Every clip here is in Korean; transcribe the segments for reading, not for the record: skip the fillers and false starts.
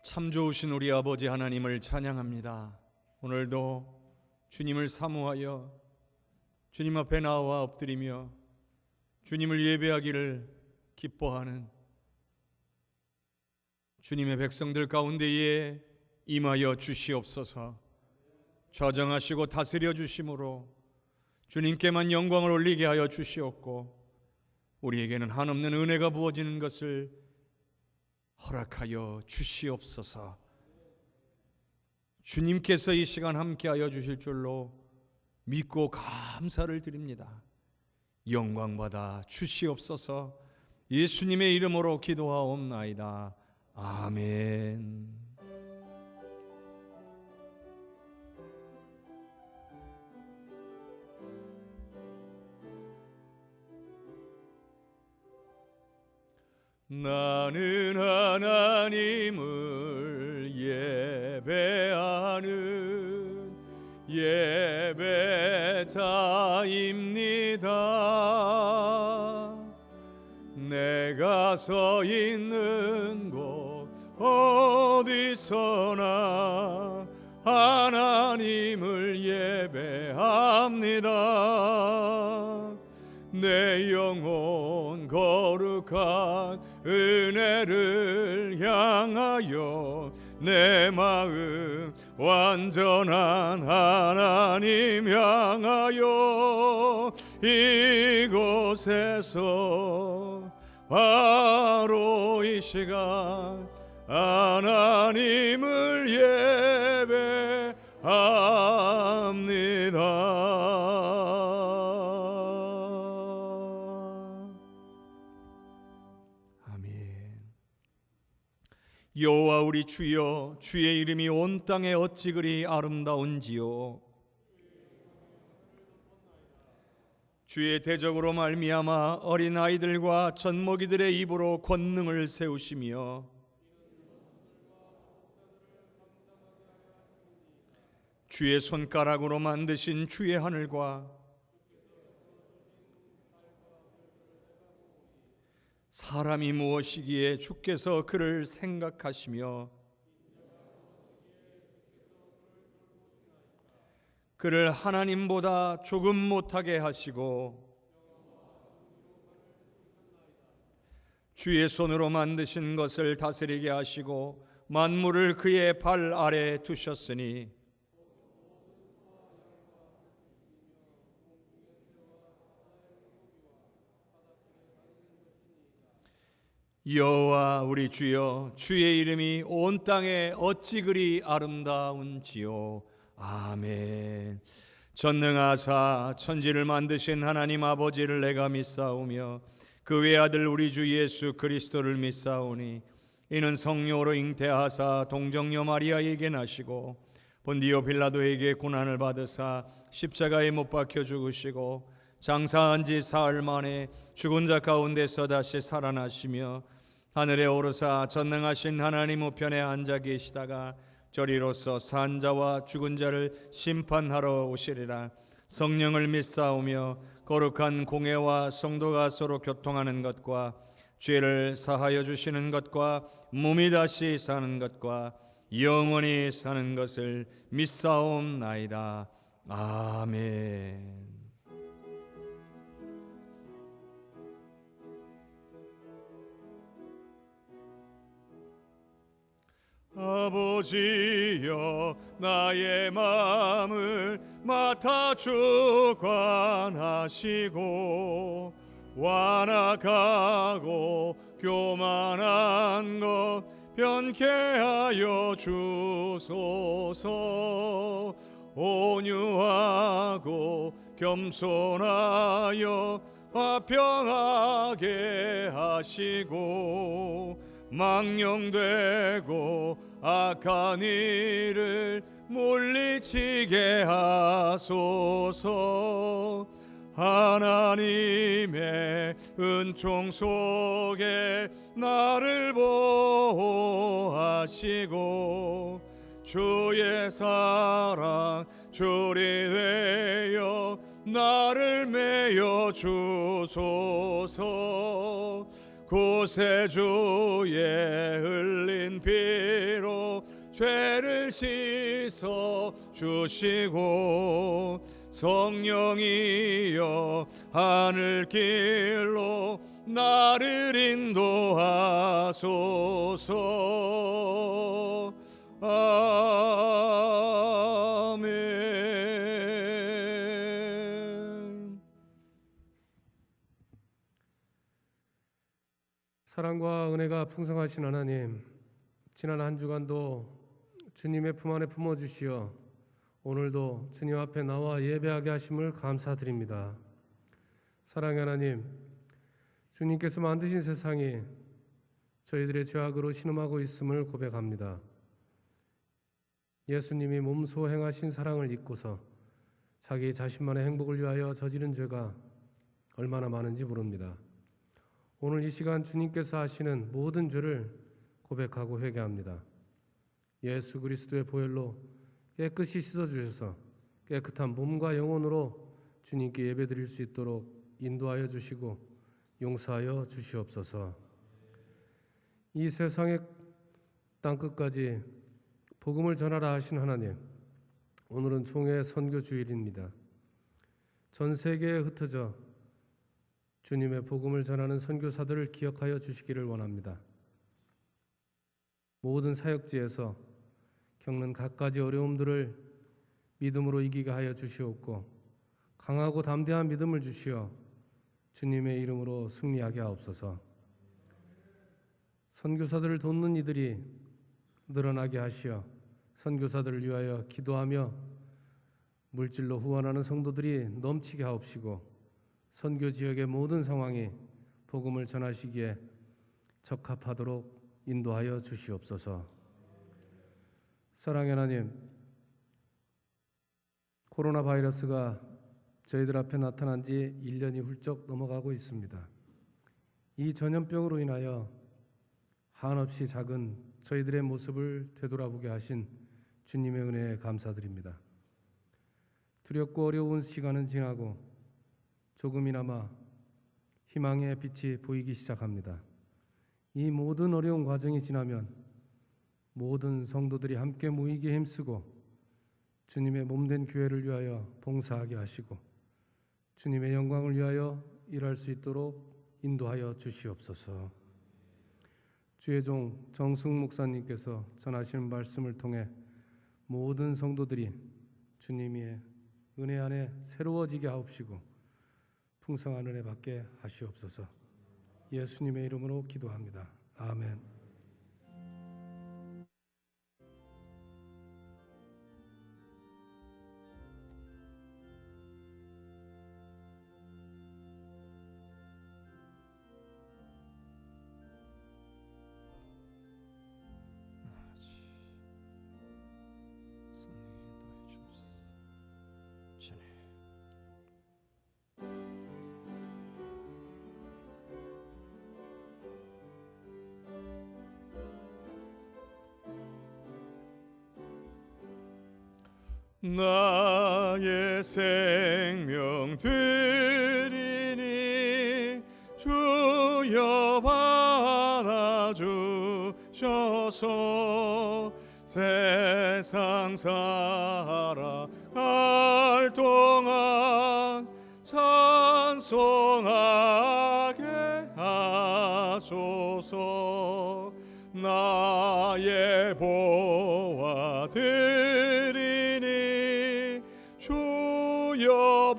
참 좋으신 우리 아버지 하나님을 찬양합니다. 오늘도 주님을 사모하여 주님 앞에 나와 엎드리며 주님을 예배하기를 기뻐하는 주님의 백성들 가운데에 임하여 주시옵소서. 좌정하시고 다스려 주심으로 주님께만 영광을 올리게 하여 주시옵고 우리에게는 한없는 은혜가 부어지는 것을 허락하여 주시옵소서. 주님께서 이 시간 함께하여 주실 줄로 믿고 감사를 드립니다. 영광받아 주시옵소서. 예수님의 이름으로 기도하옵나이다. 아멘. 나는 하나님을 예배하는 예배자입니다. 내가 서 있는 곳 어디서나 하나님을 예배합니다. 내 영혼 거룩한 은혜를 향하여 내 마음 완전한 하나님 향하여 이곳에서 바로 이 시간 하나님을 예배합니다. 여호와 우리 주여, 주의 이름이 온 땅에 어찌 그리 아름다운지요. 주의 대적으로 말미암아 어린 아이들과 젖먹이들의 입으로 권능을 세우시며 주의 손가락으로 만드신 주의 하늘과 사람이 무엇이기에 주께서 그를 생각하시며 그를 하나님보다 조금 못하게 하시고 주의 손으로 만드신 것을 다스리게 하시고 만물을 그의 발 아래 두셨으니 여호와 우리 주여, 주의 이름이 온 땅에 어찌 그리 아름다운지요. 아멘. 전능하사 천지를 만드신 하나님 아버지를 내가 믿사오며 그 외아들 우리 주 예수 그리스도를 믿사오니 이는 성령으로 잉태하사 동정녀 마리아에게 나시고 본디오 빌라도에게 고난을 받으사 십자가에 못 박혀 죽으시고 장사한 지 사흘 만에 죽은 자 가운데서 다시 살아나시며 하늘에 오르사 전능하신 하나님 우편에 앉아 계시다가 저리로서 산 자와 죽은 자를 심판하러 오시리라. 성령을 믿사오며 거룩한 공회와 성도가 서로 교통하는 것과 죄를 사하여 주시는 것과 몸이 다시 사는 것과 영원히 사는 것을 믿사옵나이다. 아멘. 아버지여, 나의 마음을 맡아 주관하시고 완악하고 교만한 것 변케 하여 주소서. 온유하고 겸손하여 화평하게 하시고 망령되고 악한 일을 물리치게 하소서. 하나님의 은총 속에 나를 보호하시고 주의 사랑 줄이 되어 나를 메어 주소서. 구세주의 흘린 피로 죄를 씻어 주시고 성령이여 하늘길로 나를 인도하소서. 아멘. 사랑과 은혜가 풍성하신 하나님, 지난 한 주간도 주님의 품 안에 품어주시어 오늘도 주님 앞에 나와 예배하게 하심을 감사드립니다. 사랑의 하나님, 주님께서 만드신 세상이 저희들의 죄악으로 신음하고 있음을 고백합니다. 예수님이 몸소 행하신 사랑을 잊고서 자기 자신만의 행복을 위하여 저지른 죄가 얼마나 많은지 모릅니다. 오늘 이 시간 주님께서 하시는 모든 죄를 고백하고 회개합니다. 예수 그리스도의 보혈로 깨끗이 씻어주셔서 깨끗한 몸과 영혼으로 주님께 예배드릴 수 있도록 인도하여 주시고 용서하여 주시옵소서. 이 세상의 땅끝까지 복음을 전하라 하신 하나님, 오늘은 총회 선교 주일입니다. 전 세계에 흩어져 주님의 복음을 전하는 선교사들을 기억하여 주시기를 원합니다. 모든 사역지에서 겪는 갖가지 어려움들을 믿음으로 이기게 하여 주시옵고 강하고 담대한 믿음을 주시어 주님의 이름으로 승리하게 하옵소서. 선교사들을 돕는 이들이 늘어나게 하시어 선교사들을 위하여 기도하며 물질로 후원하는 성도들이 넘치게 하옵시고 선교 지역의 모든 상황이 복음을 전하시기에 적합하도록 인도하여 주시옵소서. 사랑의 하나님, 코로나 바이러스가 저희들 앞에 나타난 지 1년이 훌쩍 넘어가고 있습니다. 이 전염병으로 인하여 한없이 작은 저희들의 모습을 되돌아보게 하신 주님의 은혜에 감사드립니다. 두렵고 어려운 시간은 지나고 조금이나마 희망의 빛이 보이기 시작합니다. 이 모든 어려운 과정이 지나면 모든 성도들이 함께 모이기에 힘쓰고 주님의 몸된 교회를 위하여 봉사하게 하시고 주님의 영광을 위하여 일할 수 있도록 인도하여 주시옵소서. 주의 종 정승 목사님께서 전하시는 말씀을 통해 모든 성도들이 주님의 은혜 안에 새로워지게 하옵시고 풍성한 은혜 받게 하시옵소서. 예수님의 이름으로 기도합니다. 아멘. 나의 생명 드리니 주여 받아주셔서 세상 살아갈 동안 찬송하게 하소서. 나의 보화 드리니 주여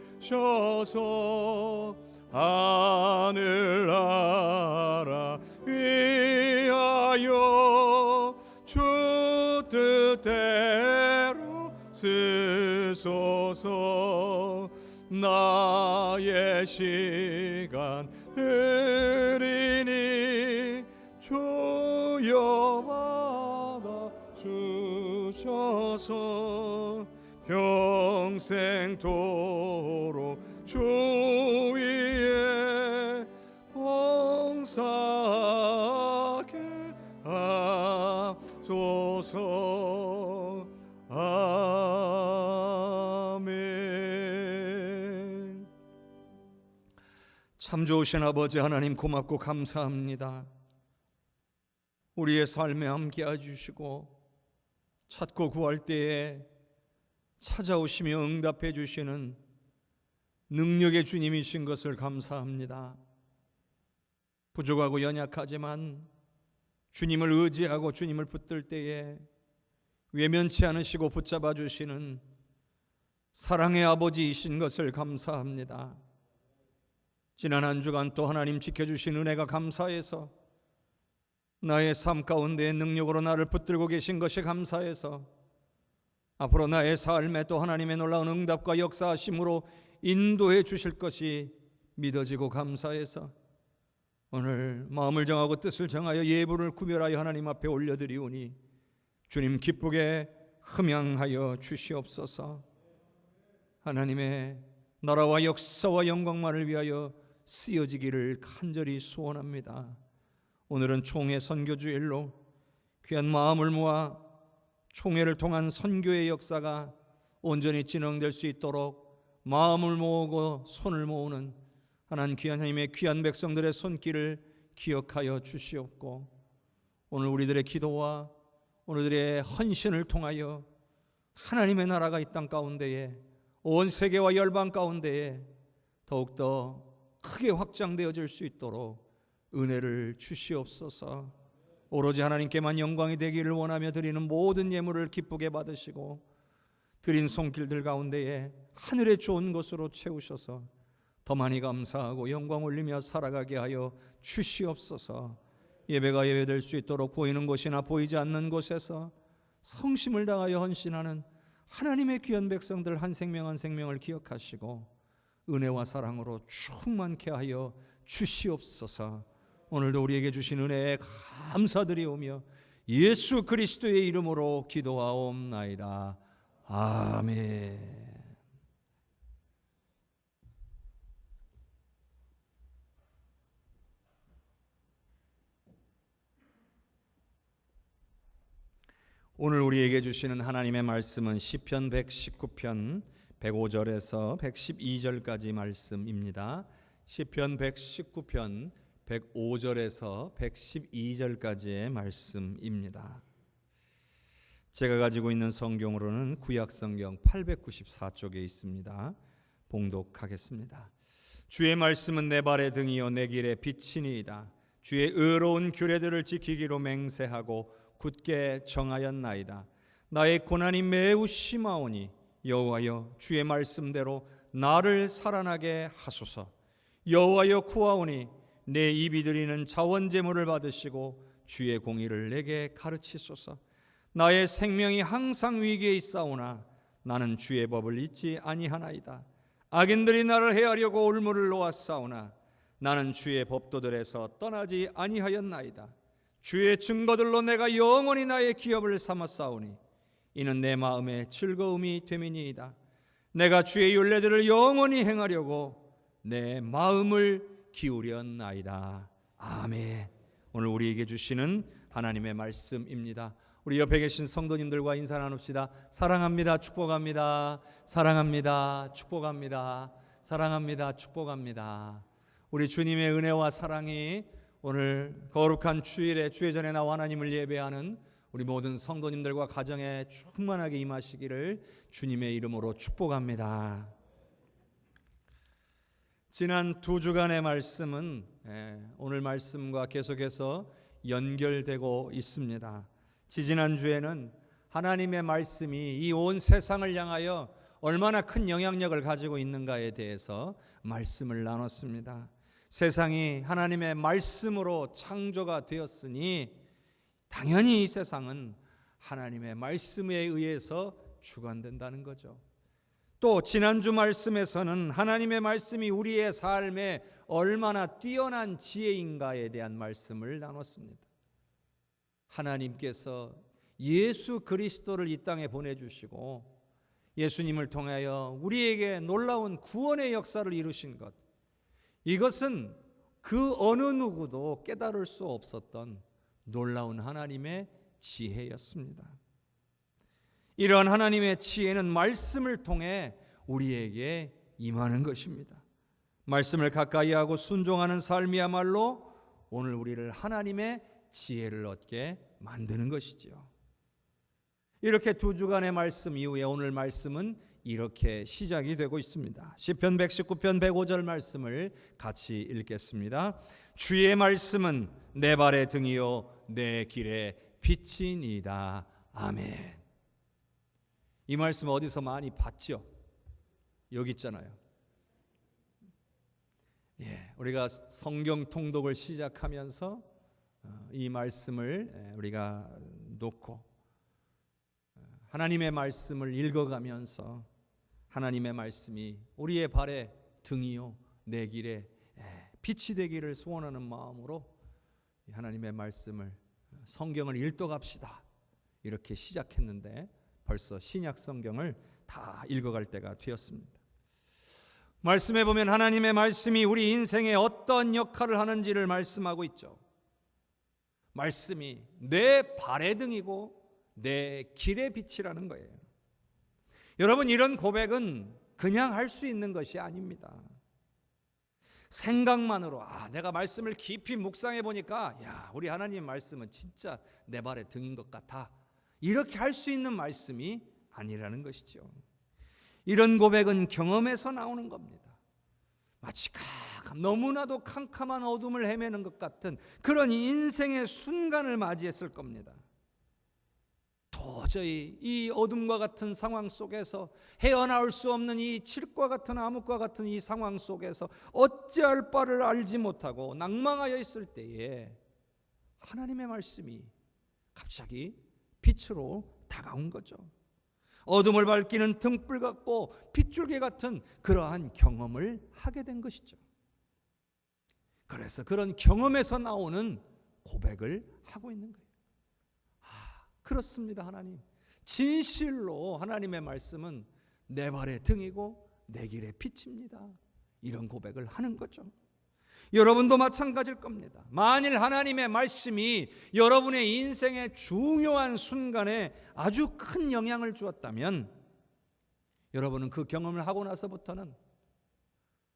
받아주셔서 하늘나라 위하여 주 뜻대로 쓰소서. 나의 시간 드리니 주여 받아주셔서 평생토록 주 위에 봉사하게 하소서. 아멘. 참 좋으신 아버지 하나님, 고맙고 감사합니다. 우리의 삶에 함께해 주시고 찾고 구할 때에 찾아오시며 응답해 주시는 능력의 주님이신 것을 감사합니다. 부족하고 연약하지만 주님을 의지하고 주님을 붙들 때에 외면치 않으시고 붙잡아 주시는 사랑의 아버지이신 것을 감사합니다. 지난 한 주간 또 하나님 지켜주신 은혜가 감사해서, 나의 삶 가운데의 능력으로 나를 붙들고 계신 것이 감사해서, 앞으로 나의 삶에 또 하나님의 놀라운 응답과 역사하심으로 인도해 주실 것이 믿어지고 감사해서, 오늘 마음을 정하고 뜻을 정하여 예물을 구별하여 하나님 앞에 올려드리오니 주님 기쁘게 흠양하여 주시옵소서. 하나님의 나라와 역사와 영광만을 위하여 쓰여지기를 간절히 소원합니다. 오늘은 총회 선교주일로 귀한 마음을 모아 총회를 통한 선교의 역사가 온전히 진행될 수 있도록 마음을 모으고 손을 모으는 하나님의 귀한 백성들의 손길을 기억하여 주시옵고, 오늘 우리들의 기도와 오늘들의 헌신을 통하여 하나님의 나라가 이 땅 가운데에, 온 세계와 열방 가운데에 더욱더 크게 확장되어질 수 있도록 은혜를 주시옵소서. 오로지 하나님께만 영광이 되기를 원하며 드리는 모든 예물을 기쁘게 받으시고, 드린 손길들 가운데에 하늘의 좋은 것으로 채우셔서 더 많이 감사하고 영광 올리며 살아가게 하여 주시옵소서. 예배가 예배될 수 있도록 보이는 곳이나 보이지 않는 곳에서 성심을 다하여 헌신하는 하나님의 귀한 백성들 한 생명 한 생명을 기억하시고 은혜와 사랑으로 충만케 하여 주시옵소서. 오늘도 우리에게 주신 은혜에 감사드리오며 예수 그리스도의 이름으로 기도하옵나이다. 아멘. 오늘 우리에게 주시는 하나님의 말씀은 시편 119편 105절에서 112절까지 말씀입니다. 시편 119편 105절에서 112절까지의 말씀입니다. 제가 가지고 있는 성경으로는 구약성경 894쪽에 있습니다. 봉독하겠습니다. 주의 말씀은 내 발의 등이요 내 길의 빛이니이다. 주의 의로운 규례들을 지키기로 맹세하고 굳게 정하였나이다. 나의 고난이 매우 심하오니 여호와여 주의 말씀대로 나를 살아나게 하소서. 여호와여 구하오니 내 입이 드리는 자원제물을 받으시고 주의 공의를 내게 가르치소서. 나의 생명이 항상 위기에 있사오나 나는 주의 법을 잊지 아니하나이다. 악인들이 나를 해하려고 올무를 놓았사오나 나는 주의 법도들에서 떠나지 아니하였나이다. 주의 증거들로 내가 영원히 나의 기업을 삼았사오니 이는 내 마음의 즐거움이 됨이니이다. 내가 주의 율례들을 영원히 행하려고 내 마음을 기울였나이다. 아멘. 오늘 우리에게 주시는 하나님의 말씀입니다. 우리 옆에 계신 성도님들과 인사 나눕시다. 사랑합니다. 축복합니다. 사랑합니다. 축복합니다. 사랑합니다. 축복합니다. 우리 주님의 은혜와 사랑이 오늘 거룩한 주일에 주의 전에 나와 하나님을 예배하는 우리 모든 성도님들과 가정에 충만하게 임하시기를 주님의 이름으로 축복합니다. 지난 두 주간의 말씀은 오늘 말씀과 계속해서 연결되고 있습니다. 지지난주에는 하나님의 말씀이 이 온 세상을 향하여 얼마나 큰 영향력을 가지고 있는가에 대해서 말씀을 나눴습니다. 세상이 하나님의 말씀으로 창조가 되었으니 당연히 이 세상은 하나님의 말씀에 의해서 주관된다는 거죠. 또 지난주 말씀에서는 하나님의 말씀이 우리의 삶에 얼마나 뛰어난 지혜인가에 대한 말씀을 나눴습니다. 하나님께서 예수 그리스도를 이 땅에 보내주시고 예수님을 통하여 우리에게 놀라운 구원의 역사를 이루신 것, 이것은 그 어느 누구도 깨달을 수 없었던 놀라운 하나님의 지혜였습니다. 이러한 하나님의 지혜는 말씀을 통해 우리에게 임하는 것입니다. 말씀을 가까이 하고 순종하는 삶이야말로 오늘 우리를 하나님의 지혜를 얻게 만드는 것이지요. 이렇게 2주간의 말씀 이후에 오늘 말씀은 이렇게 시작이 되고 있습니다. 시편 119편 105절 말씀을 같이 읽겠습니다. 주의 말씀은 내 발의 등이요 내 길의 빛이니이다. 아멘. 이 말씀 어디서 많이 봤죠? 여기 있잖아요. 우리가 성경 통독을 시작하면서 이 말씀을 우리가 놓고 하나님의 말씀을 읽어가면서 하나님의 말씀이 우리의 발의 등이요 내 길에 빛이 되기를 소원하는 마음으로 하나님의 말씀을 성경을 읽어갑시다 이렇게 시작했는데 벌써 신약 성경을 다 읽어갈 때가 되었습니다. 말씀해 보면 하나님의 말씀이 우리 인생에 어떤 역할을 하는지를 말씀하고 있죠. 말씀이 내 발의 등이고 내 길의 빛이라는 거예요. 여러분, 이런 고백은 그냥 할 수 있는 것이 아닙니다. 생각만으로 내가 말씀을 깊이 묵상해 보니까 우리 하나님의 말씀은 진짜 내 발의 등인 것 같아, 이렇게 할 수 있는 말씀이 아니라는 것이죠. 이런 고백은 경험에서 나오는 겁니다. 마치 너무나도 캄캄한 어둠을 헤매는 것 같은 그런 인생의 순간을 맞이했을 겁니다. 도저히 이 어둠과 같은 상황 속에서 헤어나올 수 없는 이 칠과 같은 암흑과 같은 이 상황 속에서 어찌할 바를 알지 못하고 낭망하여 있을 때에 하나님의 말씀이 갑자기 빛으로 다가온 거죠. 어둠을 밝히는 등불 같고 빗줄기 같은 그러한 경험을 하게 된 것이죠. 그래서 그런 경험에서 나오는 고백을 하고 있는 거예요. 그렇습니다. 하나님, 진실로 하나님의 말씀은 내 발의 등이고 내 길의 빛입니다. 이런 고백을 하는 거죠. 여러분도 마찬가지일 겁니다. 만일 하나님의 말씀이 여러분의 인생의 중요한 순간에 아주 큰 영향을 주었다면 여러분은 그 경험을 하고 나서부터는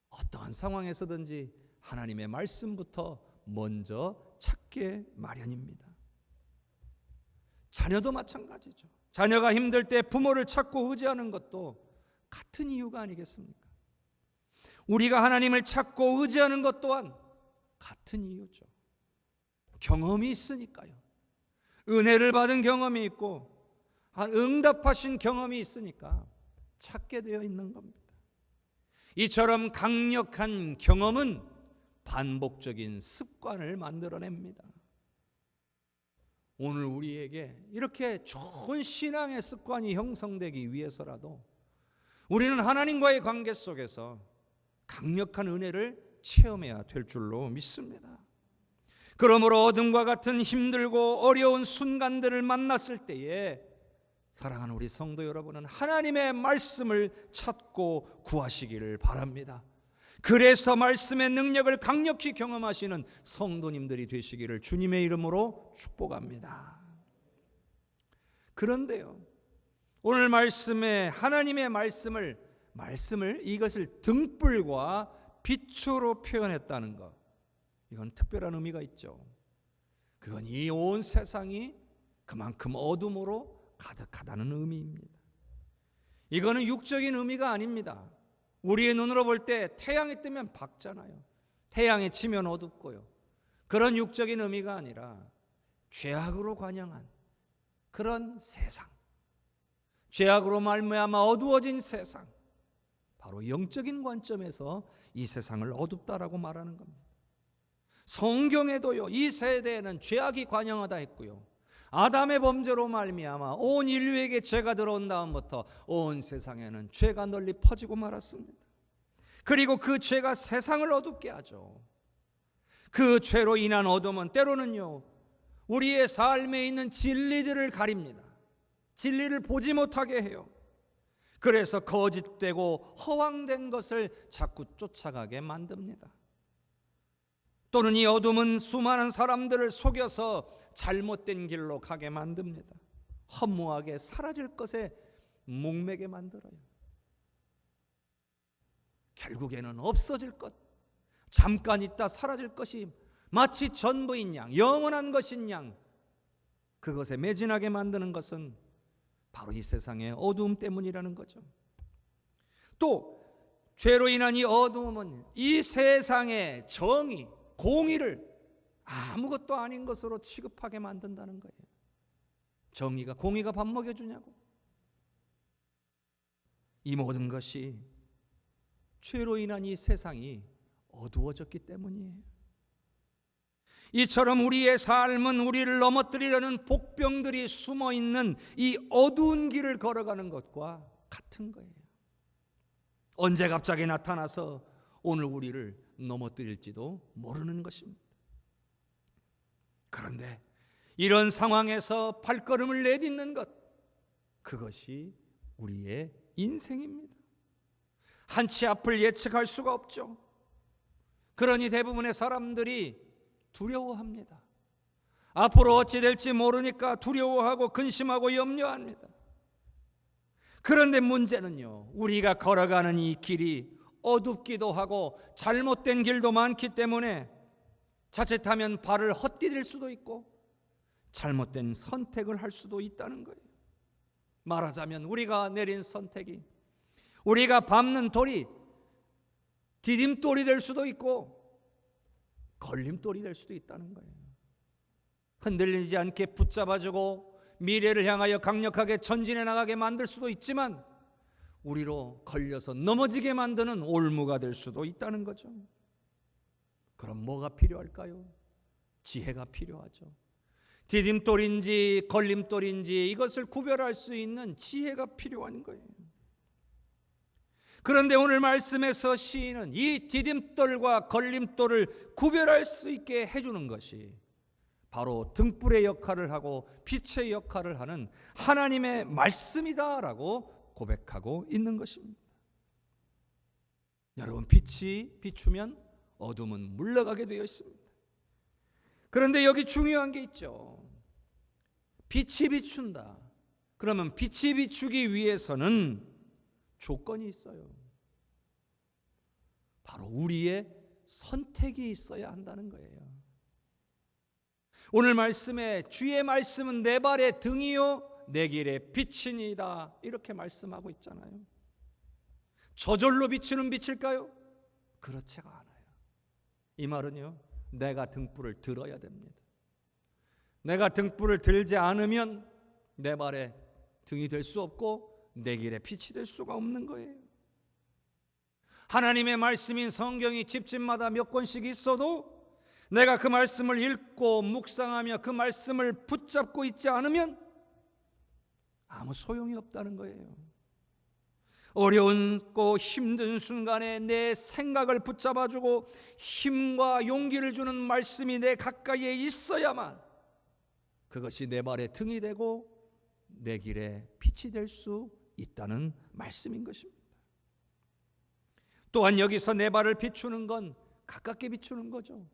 어떠한 상황에서든지 하나님의 말씀부터 먼저 찾게 마련입니다. 자녀도 마찬가지죠. 자녀가 힘들 때 부모를 찾고 의지하는 것도 같은 이유가 아니겠습니까? 우리가 하나님을 찾고 의지하는 것 또한 같은 이유죠. 경험이 있으니까요. 은혜를 받은 경험이 있고 응답하신 경험이 있으니까 찾게 되어 있는 겁니다. 이처럼 강력한 경험은 반복적인 습관을 만들어냅니다. 오늘 우리에게 이렇게 좋은 신앙의 습관이 형성되기 위해서라도 우리는 하나님과의 관계 속에서 강력한 은혜를 체험해야 될 줄로 믿습니다. 그러므로 어둠과 같은 힘들고 어려운 순간들을 만났을 때에 사랑하는 우리 성도 여러분은 하나님의 말씀을 찾고 구하시기를 바랍니다. 그래서 말씀의 능력을 강력히 경험하시는 성도님들이 되시기를 주님의 이름으로 축복합니다. 그런데요, 오늘 말씀에 하나님의 말씀을 이것을 등불과 빛으로 표현했다는 것, 이건 특별한 의미가 있죠. 그건 이 온 세상이 그만큼 어둠으로 가득하다는 의미입니다. 이거는 육적인 의미가 아닙니다. 우리의 눈으로 볼 때 태양이 뜨면 밝잖아요. 태양이 치면 어둡고요. 그런 육적인 의미가 아니라 죄악으로 관영한 그런 세상, 죄악으로 말미암아 어두워진 세상, 바로 영적인 관점에서 이 세상을 어둡다라고 말하는 겁니다. 성경에도요, 이 세대에는 죄악이 관영하다 했고요, 아담의 범죄로 말미암아 온 인류에게 죄가 들어온 다음부터 온 세상에는 죄가 널리 퍼지고 말았습니다. 그리고 그 죄가 세상을 어둡게 하죠. 그 죄로 인한 어둠은 때로는요, 우리의 삶에 있는 진리들을 가립니다. 진리를 보지 못하게 해요. 그래서 거짓되고 허황된 것을 자꾸 쫓아가게 만듭니다. 또는 이 어둠은 수많은 사람들을 속여서 잘못된 길로 가게 만듭니다. 허무하게 사라질 것에 목매게 만들어요. 결국에는 없어질 것, 잠깐 있다 사라질 것이 마치 전부인 양, 영원한 것인 양, 그것에 매진하게 만드는 것은 바로 이 세상의 어두움 때문이라는 거죠. 또 죄로 인한 이 어두움은 이 세상의 정의, 공의를 아무것도 아닌 것으로 취급하게 만든다는 거예요. 정의가, 공의가 밥 먹여주냐고. 이 모든 것이 죄로 인한 이 세상이 어두워졌기 때문이에요. 이처럼 우리의 삶은 우리를 넘어뜨리려는 복병들이 숨어있는 이 어두운 길을 걸어가는 것과 같은 거예요. 언제 갑자기 나타나서 오늘 우리를 넘어뜨릴지도 모르는 것입니다. 그런데 이런 상황에서 발걸음을 내딛는 것, 그것이 우리의 인생입니다. 한치 앞을 예측할 수가 없죠. 그러니 대부분의 사람들이 두려워합니다. 앞으로 어찌 될지 모르니까 두려워하고 근심하고 염려합니다. 그런데 문제는요, 우리가 걸어가는 이 길이 어둡기도 하고 잘못된 길도 많기 때문에 자칫하면 발을 헛디딜 수도 있고 잘못된 선택을 할 수도 있다는 거예요. 말하자면 우리가 내린 선택이, 우리가 밟는 돌이 디딤돌이 될 수도 있고 걸림돌이 될 수도 있다는 거예요. 흔들리지 않게 붙잡아주고 미래를 향하여 강력하게 전진해 나가게 만들 수도 있지만 우리로 걸려서 넘어지게 만드는 올무가 될 수도 있다는 거죠. 그럼 뭐가 필요할까요? 지혜가 필요하죠. 디딤돌인지 걸림돌인지 이것을 구별할 수 있는 지혜가 필요한 거예요. 그런데 오늘 말씀에서 시인은 이 디딤돌과 걸림돌을 구별할 수 있게 해주는 것이 바로 등불의 역할을 하고 빛의 역할을 하는 하나님의 말씀이다라고 고백하고 있는 것입니다. 여러분, 빛이 비추면 어둠은 물러가게 되어 있습니다. 그런데 여기 중요한 게 있죠. 빛이 비춘다. 그러면 빛이 비추기 위해서는 조건이 있어요. 바로 우리의 선택이 있어야 한다는 거예요. 오늘 말씀에 주의 말씀은 내 발의 등이요 내 길의 빛이니이다, 이렇게 말씀하고 있잖아요. 저절로 비추는 빛일까요? 그렇지가 않아요. 이 말은요, 내가 등불을 들어야 됩니다. 내가 등불을 들지 않으면 내 발의 등이 될 수 없고 내 길의 빛이 될 수가 없는 거예요. 하나님의 말씀인 성경이 집집마다 몇 권씩 있어도 내가 그 말씀을 읽고 묵상하며 그 말씀을 붙잡고 있지 않으면 아무 소용이 없다는 거예요. 어려운고 힘든 순간에 내 생각을 붙잡아주고 힘과 용기를 주는 말씀이 내 가까이에 있어야만 그것이 내 발의 등이 되고 내 길의 빛이 될 수 있다는 말씀인 것입니다. 또한 여기서 내 발을 비추는 건 가깝게 비추는 거죠.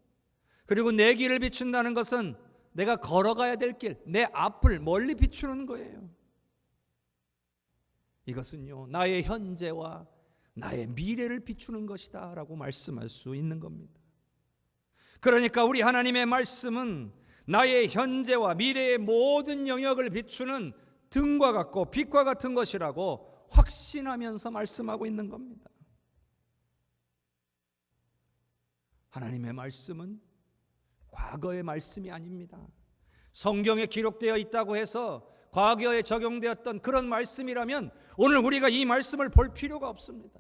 그리고 내 길을 비춘다는 것은 내가 걸어가야 될 길, 내 앞을 멀리 비추는 거예요. 이것은요, 나의 현재와 나의 미래를 비추는 것이다 라고 말씀할 수 있는 겁니다. 그러니까 우리 하나님의 말씀은 나의 현재와 미래의 모든 영역을 비추는 등과 같고 빛과 같은 것이라고 확신하면서 말씀하고 있는 겁니다. 하나님의 말씀은 과거의 말씀이 아닙니다. 성경에 기록되어 있다고 해서 과거에 적용되었던 그런 말씀이라면 오늘 우리가 이 말씀을 볼 필요가 없습니다.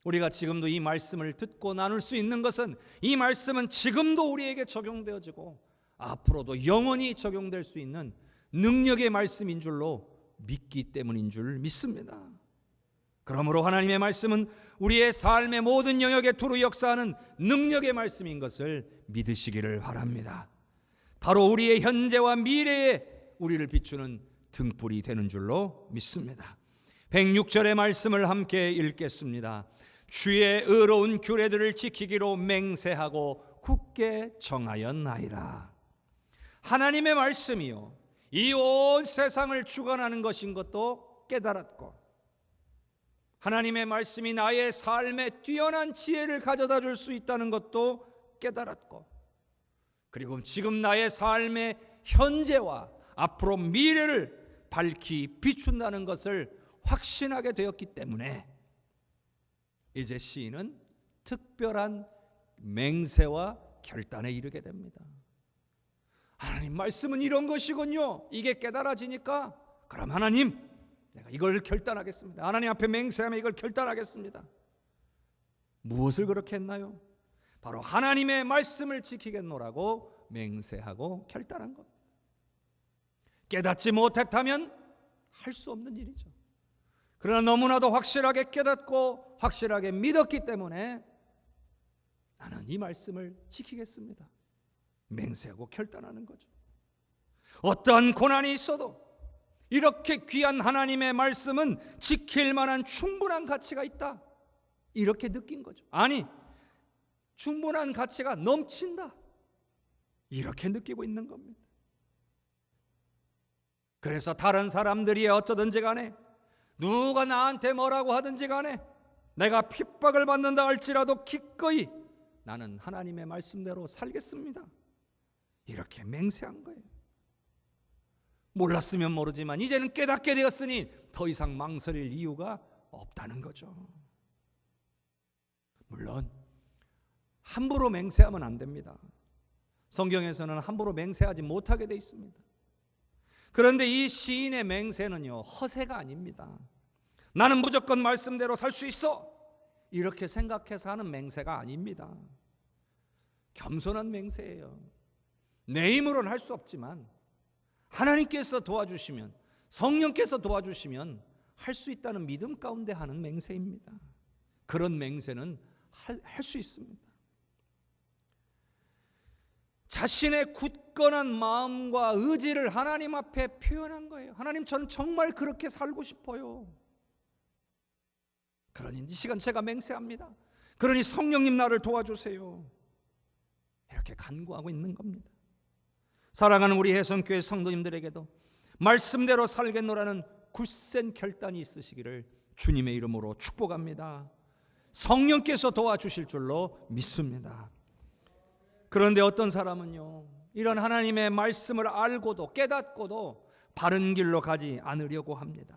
우리가 지금도 이 말씀을 듣고 나눌 수 있는 것은 이 말씀은 지금도 우리에게 적용되어지고 앞으로도 영원히 적용될 수 있는 능력의 말씀인 줄로 믿기 때문인 줄 믿습니다. 그러므로 하나님의 말씀은 우리의 삶의 모든 영역에 두루 역사하는 능력의 말씀인 것을 믿으시기를 바랍니다. 바로 우리의 현재와 미래에 우리를 비추는 등불이 되는 줄로 믿습니다. 106절의 말씀을 함께 읽겠습니다. 주의 의로운 규례들을 지키기로 맹세하고 굳게 정하였나이다. 하나님의 말씀이요, 이 온 세상을 주관하는 것인 것도 깨달았고 하나님의 말씀이 나의 삶에 뛰어난 지혜를 가져다 줄 수 있다는 것도 깨달았고, 그리고 지금 나의 삶의 현재와 앞으로 미래를 밝히 비춘다는 것을 확신하게 되었기 때문에 이제 시인은 특별한 맹세와 결단에 이르게 됩니다. 하나님 말씀은 이런 것이군요. 이게 깨달아지니까 그럼 하나님, 내가 이걸 결단하겠습니다. 하나님 앞에 맹세하며 이걸 결단하겠습니다. 무엇을 그렇게 했나요? 바로 하나님의 말씀을 지키겠노라고 맹세하고 결단한 겁니다. 깨닫지 못했다면 할 수 없는 일이죠. 그러나 너무나도 확실하게 깨닫고 확실하게 믿었기 때문에 나는 이 말씀을 지키겠습니다. 맹세하고 결단하는 거죠. 어떠한 고난이 있어도 이렇게 귀한 하나님의 말씀은 지킬 만한 충분한 가치가 있다, 이렇게 느낀 거죠. 아니, 충분한 가치가 넘친다, 이렇게 느끼고 있는 겁니다. 그래서 다른 사람들이 어쩌든지 간에, 누가 나한테 뭐라고 하든지 간에, 내가 핍박을 받는다 할지라도 기꺼이 나는 하나님의 말씀대로 살겠습니다, 이렇게 맹세한 거예요. 몰랐으면 모르지만 이제는 깨닫게 되었으니 더 이상 망설일 이유가 없다는 거죠. 물론 함부로 맹세하면 안 됩니다. 성경에서는 함부로 맹세하지 못하게 되어 있습니다. 그런데 이 시인의 맹세는요, 허세가 아닙니다. 나는 무조건 말씀대로 살 수 있어, 이렇게 생각해서 하는 맹세가 아닙니다. 겸손한 맹세예요. 내 힘으로는 할 수 없지만 하나님께서 도와주시면, 성령께서 도와주시면 할 수 있다는 믿음 가운데 하는 맹세입니다. 그런 맹세는 할 수 있습니다. 자신의 굳건한 마음과 의지를 하나님 앞에 표현한 거예요. 하나님, 저는 정말 그렇게 살고 싶어요. 그러니 이 시간 제가 맹세합니다. 그러니 성령님 나를 도와주세요, 이렇게 간구하고 있는 겁니다. 사랑하는 우리 혜성교회 성도님들에게도 말씀대로 살겠노라는 굳센 결단이 있으시기를 주님의 이름으로 축복합니다. 성령께서 도와주실 줄로 믿습니다. 그런데 어떤 사람은요, 이런 하나님의 말씀을 알고도 깨닫고도 바른 길로 가지 않으려고 합니다.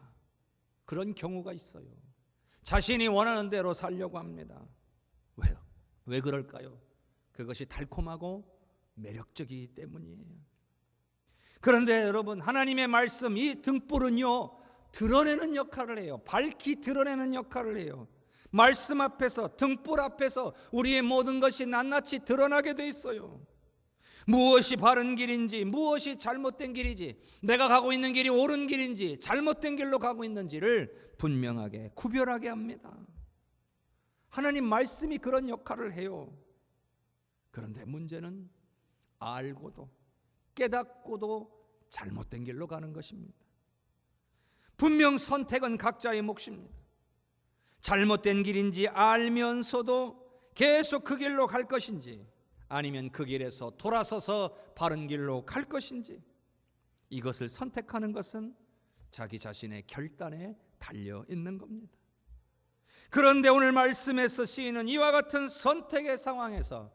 그런 경우가 있어요. 자신이 원하는 대로 살려고 합니다. 왜요? 왜 그럴까요? 그것이 달콤하고 매력적이기 때문이에요. 그런데 여러분, 하나님의 말씀, 이 등불은요, 드러내는 역할을 해요. 밝히 드러내는 역할을 해요. 말씀 앞에서, 등불 앞에서 우리의 모든 것이 낱낱이 드러나게 돼 있어요. 무엇이 바른 길인지, 무엇이 잘못된 길인지, 내가 가고 있는 길이 옳은 길인지 잘못된 길로 가고 있는지를 분명하게 구별하게 합니다. 하나님 말씀이 그런 역할을 해요. 그런데 문제는 알고도 깨닫고도 잘못된 길로 가는 것입니다. 분명 선택은 각자의 몫입니다. 잘못된 길인지 알면서도 계속 그 길로 갈 것인지, 아니면 그 길에서 돌아서서 바른 길로 갈 것인지, 이것을 선택하는 것은 자기 자신의 결단에 달려 있는 겁니다. 그런데 오늘 말씀에서 시인은 이와 같은 선택의 상황에서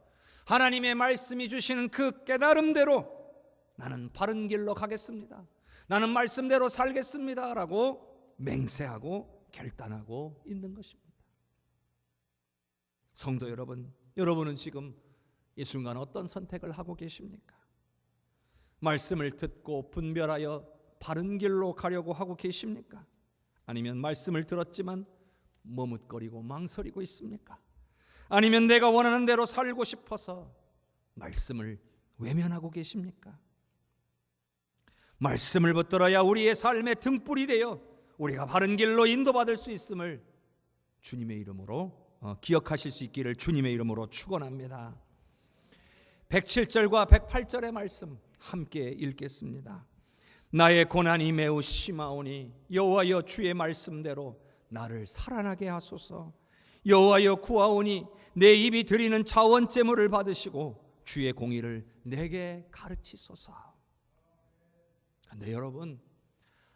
하나님의 말씀이 주시는 그 깨달음대로 나는 바른 길로 가겠습니다, 나는 말씀대로 살겠습니다 라고 맹세하고 결단하고 있는 것입니다. 성도 여러분, 여러분은 지금 이 순간 어떤 선택을 하고 계십니까? 말씀을 듣고 분별하여 바른 길로 가려고 하고 계십니까? 아니면 말씀을 들었지만 머뭇거리고 망설이고 있습니까? 아니면 내가 원하는 대로 살고 싶어서 말씀을 외면하고 계십니까? 말씀을 붙들어야 우리의 삶의 등불이 되어 우리가 바른 길로 인도받을 수 있음을 주님의 이름으로 기억하실 수 있기를 주님의 이름으로 축원합니다. 107절과 108절의 말씀 함께 읽겠습니다. 나의 고난이 매우 심하오니 여호와여 주의 말씀대로 나를 살아나게 하소서. 여호와여 구하오니 내 입이 드리는 자원제물을 받으시고 주의 공의를 내게 가르치소서. 그런데 여러분,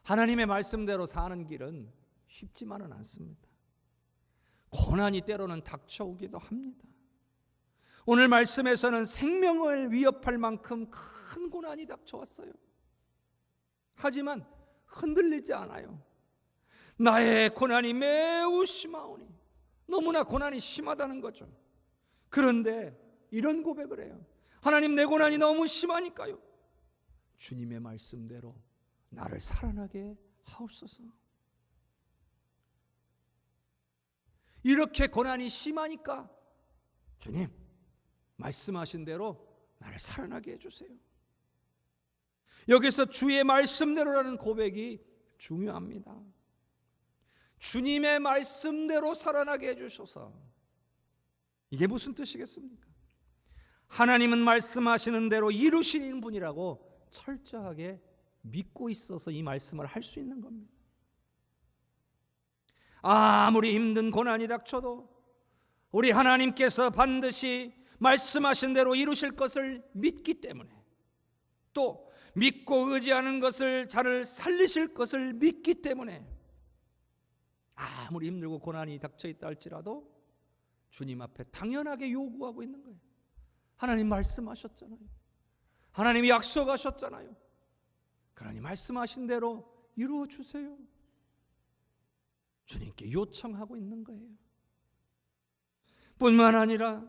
하나님의 말씀대로 사는 길은 쉽지만은 않습니다. 고난이 때로는 닥쳐오기도 합니다. 오늘 말씀에서는 생명을 위협할 만큼 큰 고난이 닥쳐왔어요. 하지만 흔들리지 않아요. 나의 고난이 매우 심하오니, 너무나 고난이 심하다는 거죠. 그런데 이런 고백을 해요. 하나님, 내 고난이 너무 심하니까요, 주님의 말씀대로 나를 살아나게 하옵소서. 이렇게 고난이 심하니까 주님, 말씀하신 대로 나를 살아나게 해주세요. 여기서 주의 말씀대로라는 고백이 중요합니다. 주님의 말씀대로 살아나게 해주셔서, 이게 무슨 뜻이겠습니까? 하나님은 말씀하시는 대로 이루시는 분이라고 철저하게 믿고 있어서 이 말씀을 할 수 있는 겁니다. 아무리 힘든 고난이 닥쳐도 우리 하나님께서 반드시 말씀하신 대로 이루실 것을 믿기 때문에, 또 믿고 의지하는 것을 자를 살리실 것을 믿기 때문에, 아무리 힘들고 고난이 닥쳐 있다 할지라도 주님 앞에 당연하게 요구하고 있는 거예요. 하나님 말씀하셨잖아요. 하나님이 약속하셨잖아요. 그러니 말씀하신 대로 이루어 주세요. 주님께 요청하고 있는 거예요. 뿐만 아니라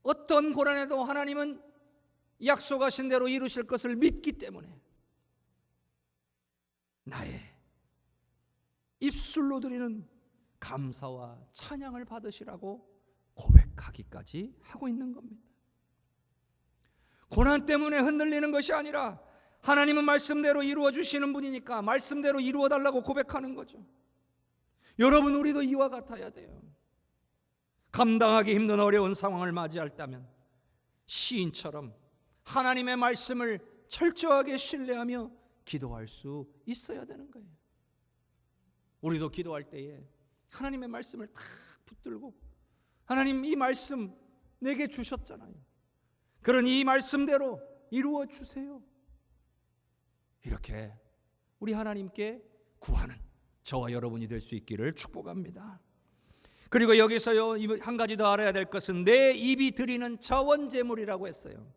어떤 고난에도 하나님은 약속하신 대로 이루실 것을 믿기 때문에 나의 입술로 드리는 감사와 찬양을 받으시라고 고백하기까지 하고 있는 겁니다. 고난 때문에 흔들리는 것이 아니라 하나님은 말씀대로 이루어 주시는 분이니까 말씀대로 이루어 달라고 고백하는 거죠. 여러분, 우리도 이와 같아야 돼요. 감당하기 힘든 어려운 상황을 맞이할다면 시인처럼 하나님의 말씀을 철저하게 신뢰하며 기도할 수 있어야 되는 거예요. 우리도 기도할 때에 하나님의 말씀을 탁 붙들고, 하나님, 이 말씀 내게 주셨잖아요. 그러니 이 말씀대로 이루어 주세요. 이렇게 우리 하나님께 구하는 저와 여러분이 될 수 있기를 축복합니다. 그리고 여기서요, 한 가지 더 알아야 될 것은 내 입이 드리는 자원제물이라고 했어요.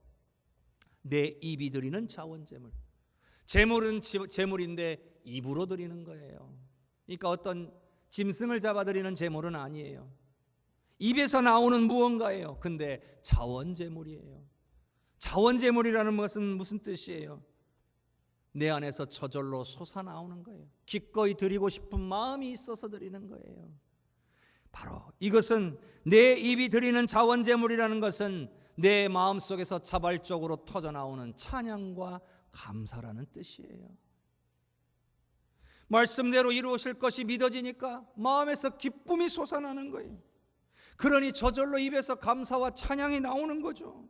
내 입이 드리는 자원제물. 제물은 제물인데 입으로 드리는 거예요. 그러니까 어떤 짐승을 잡아 드리는 제물은 아니에요. 입에서 나오는 무언가예요. 근데 자원제물이에요. 자원제물이라는 것은 무슨 뜻이에요? 내 안에서 저절로 솟아나오는 거예요. 기꺼이 드리고 싶은 마음이 있어서 드리는 거예요. 바로 이것은, 내 입이 드리는 자원제물이라는 것은 내 마음속에서 자발적으로 터져나오는 찬양과 감사라는 뜻이에요. 말씀대로 이루어질 것이 믿어지니까 마음에서 기쁨이 솟아나는 거예요. 그러니 저절로 입에서 감사와 찬양이 나오는 거죠.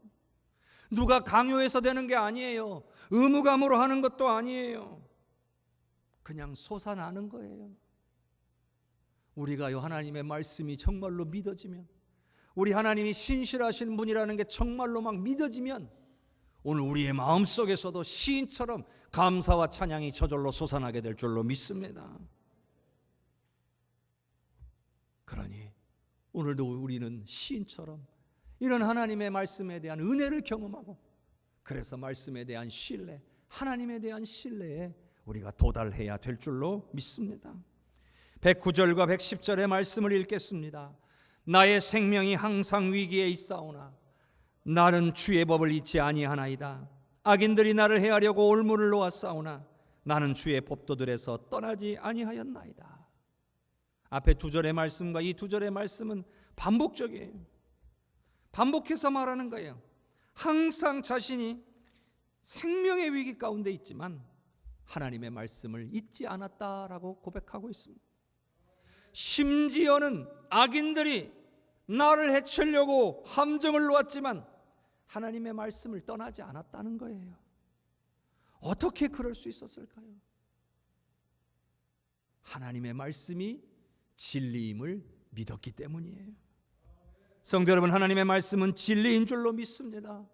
누가 강요해서 되는 게 아니에요. 의무감으로 하는 것도 아니에요. 그냥 솟아나는 거예요. 우리가요, 하나님의 말씀이 정말로 믿어지면, 우리 하나님이 신실하신 분이라는 게 정말로 막 믿어지면, 오늘 우리의 마음속에서도 시인처럼 감사와 찬양이 저절로 솟아나게 될 줄로 믿습니다. 그러니 오늘도 우리는 시인처럼 이런 하나님의 말씀에 대한 은혜를 경험하고, 그래서 말씀에 대한 신뢰, 하나님에 대한 신뢰에 우리가 도달해야 될 줄로 믿습니다. 109절과 110절의 말씀을 읽겠습니다. 나의 생명이 항상 위기에 있사오나 나는 주의 법을 잊지 아니하나이다. 악인들이 나를 해하려고 올무를 놓았사오나 나는 주의 법도들에서 떠나지 아니하였나이다. 앞에 두 절의 말씀과 이 두 절의 말씀은 반복적이에요. 반복해서 말하는 거예요. 항상 자신이 생명의 위기 가운데 있지만 하나님의 말씀을 잊지 않았다라고 고백하고 있습니다. 심지어는 악인들이 나를 해치려고 함정을 놓았지만 하나님의 말씀을 떠나지 않았다는 거예요. 어떻게 그럴 수 있었을까요? 하나님의 말씀이 진리임을 믿었기 때문이에요. 성도 여러분, 하나님의 말씀은 진리인 줄로 믿습니다.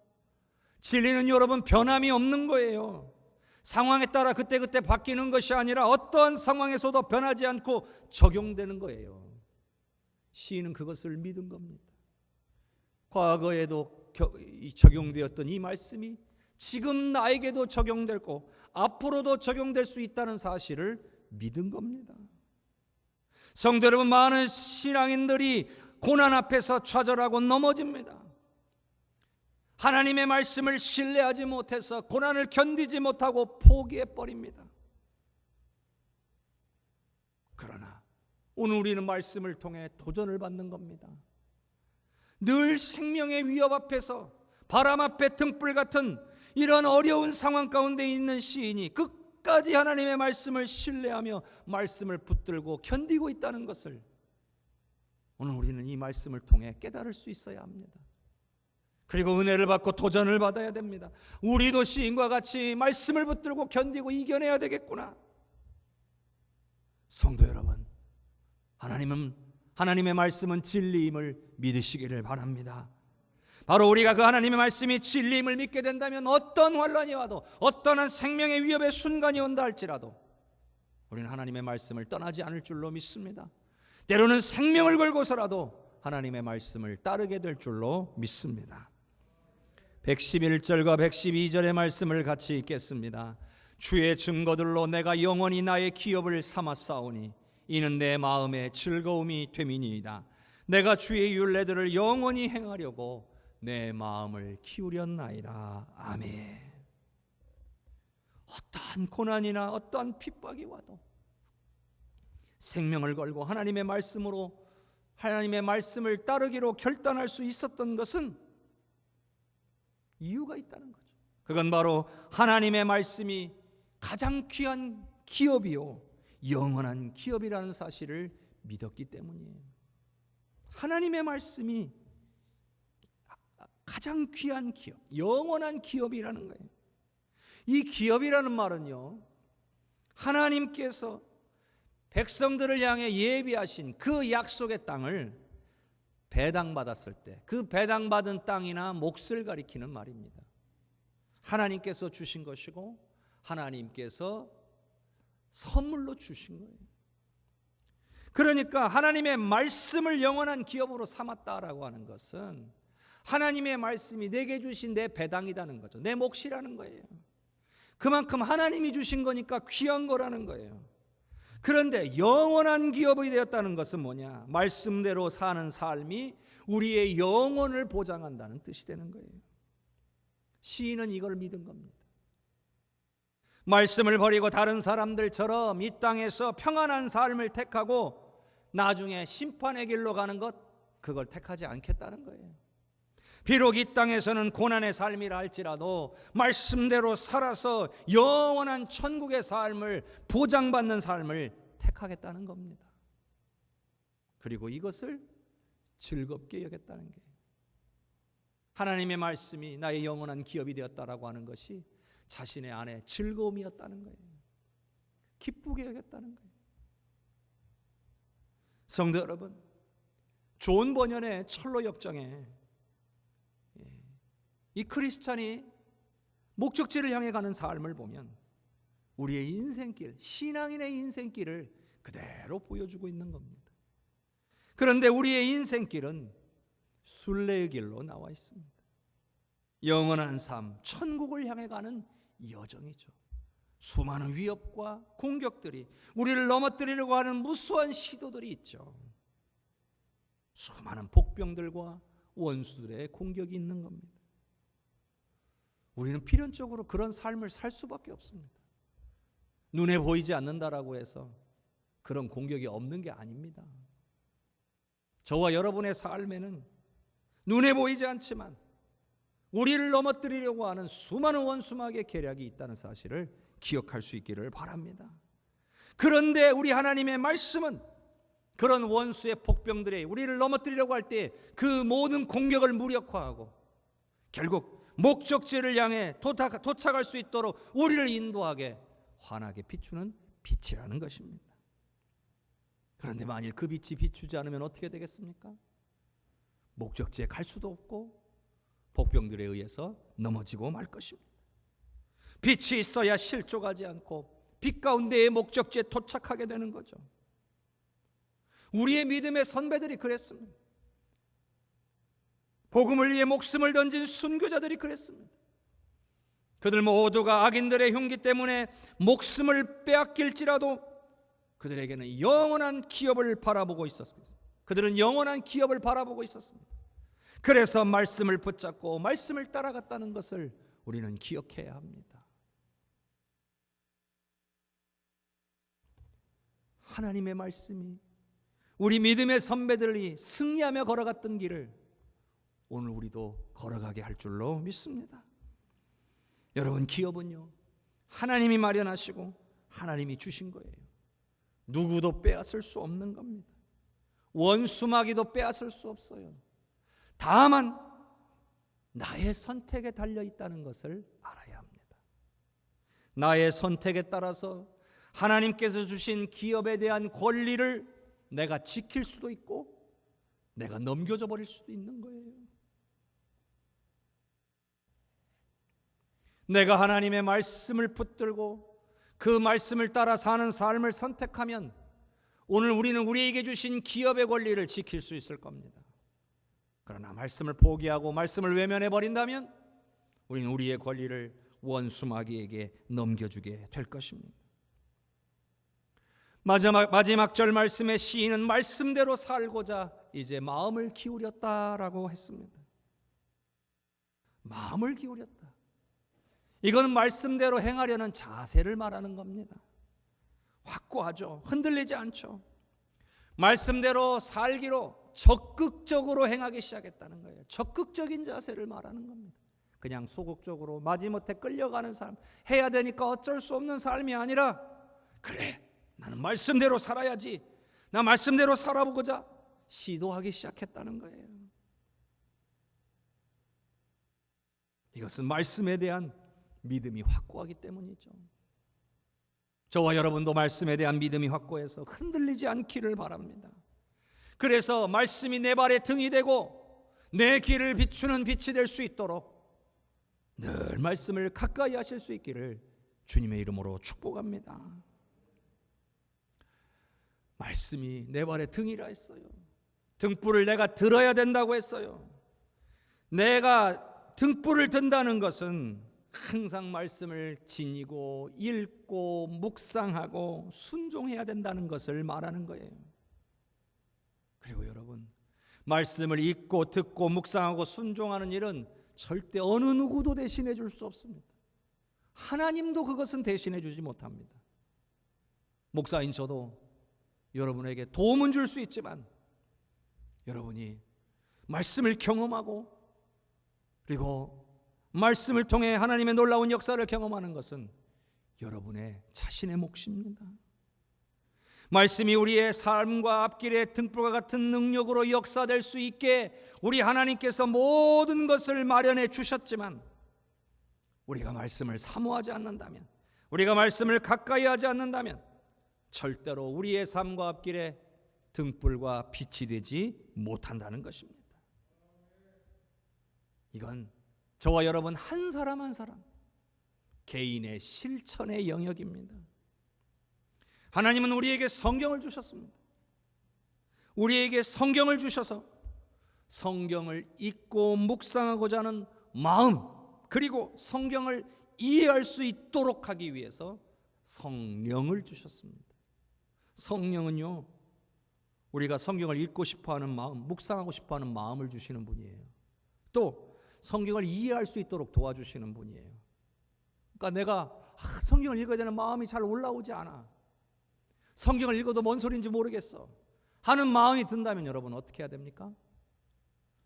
진리는 여러분 변함이 없는 거예요. 상황에 따라 그때그때 바뀌는 것이 아니라 어떠한 상황에서도 변하지 않고 적용되는 거예요. 시인은 그것을 믿은 겁니다. 과거에도 적용되었던 이 말씀이 지금 나에게도 적용되고 앞으로도 적용될 수 있다는 사실을 믿은 겁니다. 성도 여러분, 많은 신앙인들이 고난 앞에서 좌절하고 넘어집니다. 하나님의 말씀을 신뢰하지 못해서 고난을 견디지 못하고 포기해버립니다. 그러나 오늘 우리는 말씀을 통해 도전을 받는 겁니다. 늘 생명의 위협 앞에서 바람 앞에 등불 같은 이런 어려운 상황 가운데 있는 시인이 끝까지 하나님의 말씀을 신뢰하며 말씀을 붙들고 견디고 있다는 것을 오늘 우리는 이 말씀을 통해 깨달을 수 있어야 합니다. 그리고 은혜를 받고 도전을 받아야 됩니다. 우리도 시인과 같이 말씀을 붙들고 견디고 이겨내야 되겠구나. 성도 여러분, 하나님의 말씀은 진리임을 믿으시기를 바랍니다. 바로 우리가 그 하나님의 말씀이 진리임을 믿게 된다면 어떤 환난이 와도 어떠한 생명의 위협의 순간이 온다 할지라도 우리는 하나님의 말씀을 떠나지 않을 줄로 믿습니다. 때로는 생명을 걸고서라도 하나님의 말씀을 따르게 될 줄로 믿습니다. 111절과 112절의 말씀을 같이 읽겠습니다. 주의 증거들로 내가 영원히 나의 기업을 삼았사오니 이는 내 마음의 즐거움이 됨이니이다. 내가 주의 율례들을 영원히 행하려고 내 마음을 키우렸나이다. 아멘. 어떠한 고난이나 어떠한 핍박이 와도 생명을 걸고 하나님의 말씀으로 하나님의 말씀을 따르기로 결단할 수 있었던 것은 이유가 있다는 거죠. 그건 바로 하나님의 말씀이 가장 귀한 기업이요 영원한 기업이라는 사실을 믿었기 때문이에요. 하나님의 말씀이 가장 귀한 기업, 영원한 기업이라는 거예요. 이 기업이라는 말은요, 하나님께서 백성들을 향해 예비하신 그 약속의 땅을 배당받았을 때 그 배당받은 땅이나 몫을 가리키는 말입니다. 하나님께서 주신 것이고 하나님께서 선물로 주신 거예요. 그러니까 하나님의 말씀을 영원한 기업으로 삼았다라고 하는 것은 하나님의 말씀이 내게 주신 내 배당이라는 거죠. 내 몫이라는 거예요. 그만큼 하나님이 주신 거니까 귀한 거라는 거예요. 그런데 영원한 기업이 되었다는 것은 뭐냐? 말씀대로 사는 삶이 우리의 영혼을 보장한다는 뜻이 되는 거예요. 시인은 이걸 믿은 겁니다. 말씀을 버리고 다른 사람들처럼 이 땅에서 평안한 삶을 택하고 나중에 심판의 길로 가는 것, 그걸 택하지 않겠다는 거예요. 비록 이 땅에서는 고난의 삶이라 할지라도 말씀대로 살아서 영원한 천국의 삶을 보장받는 삶을 택하겠다는 겁니다. 그리고 이것을 즐겁게 여겼다는 게 하나님의 말씀이 나의 영원한 기업이 되었다라고 하는 것이 자신의 안에 즐거움이었다는 거예요. 기쁘게 여겼다는 거예요. 성도 여러분, 존 버년의 철로 역정에 이 크리스찬이 목적지를 향해 가는 삶을 보면 우리의 인생길, 신앙인의 인생길을 그대로 보여주고 있는 겁니다. 그런데 우리의 인생길은 순례의 길로 나와 있습니다. 영원한 삶, 천국을 향해 가는 여정이죠. 수많은 위협과 공격들이 우리를 넘어뜨리려고 하는 무수한 시도들이 있죠. 수많은 복병들과 원수들의 공격이 있는 겁니다. 우리는 필연적으로 그런 삶을 살 수밖에 없습니다. 눈에 보이지 않는다라고 해서 그런 공격이 없는 게 아닙니다. 저와 여러분의 삶에는 눈에 보이지 않지만 우리를 넘어뜨리려고 하는 수많은 원수막의 계략이 있다는 사실을 기억할 수 있기를 바랍니다. 그런데 우리 하나님의 말씀은 그런 원수의 복병들이 우리를 넘어뜨리려고 할 때 그 모든 공격을 무력화하고 결국 목적지를 향해 도착할 수 있도록 우리를 인도하게 환하게 비추는 빛이라는 것입니다. 그런데 만일 그 빛이 비추지 않으면 어떻게 되겠습니까? 목적지에 갈 수도 없고 복병들에 의해서 넘어지고 말 것입니다. 빛이 있어야 실족하지 않고 빛 가운데의 목적지에 도착하게 되는 거죠. 우리의 믿음의 선배들이 그랬습니다. 복음을 위해 목숨을 던진 순교자들이 그랬습니다. 그들 모두가 악인들의 흉기 때문에 목숨을 빼앗길지라도 그들에게는 영원한 기업을 바라보고 있었습니다. 그들은 영원한 기업을 바라보고 있었습니다. 그래서 말씀을 붙잡고 말씀을 따라갔다는 것을 우리는 기억해야 합니다. 하나님의 말씀이 우리 믿음의 선배들이 승리하며 걸어갔던 길을 오늘 우리도 걸어가게 할 줄로 믿습니다. 여러분, 기업은요, 하나님이 마련하시고 하나님이 주신 거예요. 누구도 빼앗을 수 없는 겁니다. 원수마귀도 빼앗을 수 없어요. 다만 나의 선택에 달려 있다는 것을 알아야 합니다. 나의 선택에 따라서 하나님께서 주신 기업에 대한 권리를 내가 지킬 수도 있고 내가 넘겨줘 버릴 수도 있는 거예요. 내가 하나님의 말씀을 붙들고 그 말씀을 따라 사는 삶을 선택하면 오늘 우리는 우리에게 주신 기업의 권리를 지킬 수 있을 겁니다. 그러나 말씀을 포기하고 말씀을 외면해 버린다면 우리는 우리의 권리를 원수마귀에게 넘겨주게 될 것입니다. 마지막 절 말씀의 시인은 말씀대로 살고자 이제 마음을 기울였다라고 했습니다. 마음을 기울였다. 이건 말씀대로 행하려는 자세를 말하는 겁니다. 확고하죠. 흔들리지 않죠. 말씀대로 살기로 적극적으로 행하기 시작했다는 거예요. 적극적인 자세를 말하는 겁니다. 그냥 소극적으로 마지못해 끌려가는 삶, 해야 되니까 어쩔 수 없는 삶이 아니라 그래, 나는 말씀대로 살아야지, 나 말씀대로 살아보고자 시도하기 시작했다는 거예요. 이것은 말씀에 대한 믿음이 확고하기 때문이죠. 저와 여러분도 말씀에 대한 믿음이 확고해서 흔들리지 않기를 바랍니다. 그래서 말씀이 내 발의 등이 되고 내 길을 비추는 빛이 될 수 있도록 늘 말씀을 가까이 하실 수 있기를 주님의 이름으로 축복합니다. 말씀이 내 발의 등이라 했어요. 등불을 내가 들어야 된다고 했어요. 내가 등불을 든다는 것은 항상 말씀을 지니고 읽고 묵상하고 순종해야 된다는 것을 말하는 거예요. 그리고 여러분, 말씀을 읽고 듣고 묵상하고 순종하는 일은 절대 어느 누구도 대신해 줄 수 없습니다. 하나님도 그것은 대신해 주지 못합니다. 목사인 저도 여러분에게 도움은 줄 수 있지만 여러분이 말씀을 경험하고 그리고 말씀을 통해 하나님의 놀라운 역사를 경험하는 것은 여러분의 자신의 몫입니다. 말씀이 우리의 삶과 앞길의 등불과 같은 능력으로 역사될 수 있게 우리 하나님께서 모든 것을 마련해 주셨지만 우리가 말씀을 사모하지 않는다면, 우리가 말씀을 가까이 하지 않는다면 절대로 우리의 삶과 앞길에 등불과 빛이 되지 못한다는 것입니다. 이건 저와 여러분 한 사람 한 사람 개인의 실천의 영역입니다. 하나님은 우리에게 성경을 주셨습니다. 우리에게 성경을 주셔서 성경을 읽고 묵상하고자 하는 마음, 그리고 성경을 이해할 수 있도록 하기 위해서 성령을 주셨습니다. 성령은요, 우리가 성경을 읽고 싶어하는 마음, 묵상하고 싶어하는 마음을 주시는 분이에요. 또 성경을 이해할 수 있도록 도와주시는 분이에요. 그러니까 내가 성경을 읽어야 되는 마음이 잘 올라오지 않아, 성경을 읽어도 뭔 소리인지 모르겠어 하는 마음이 든다면 여러분 어떻게 해야 됩니까?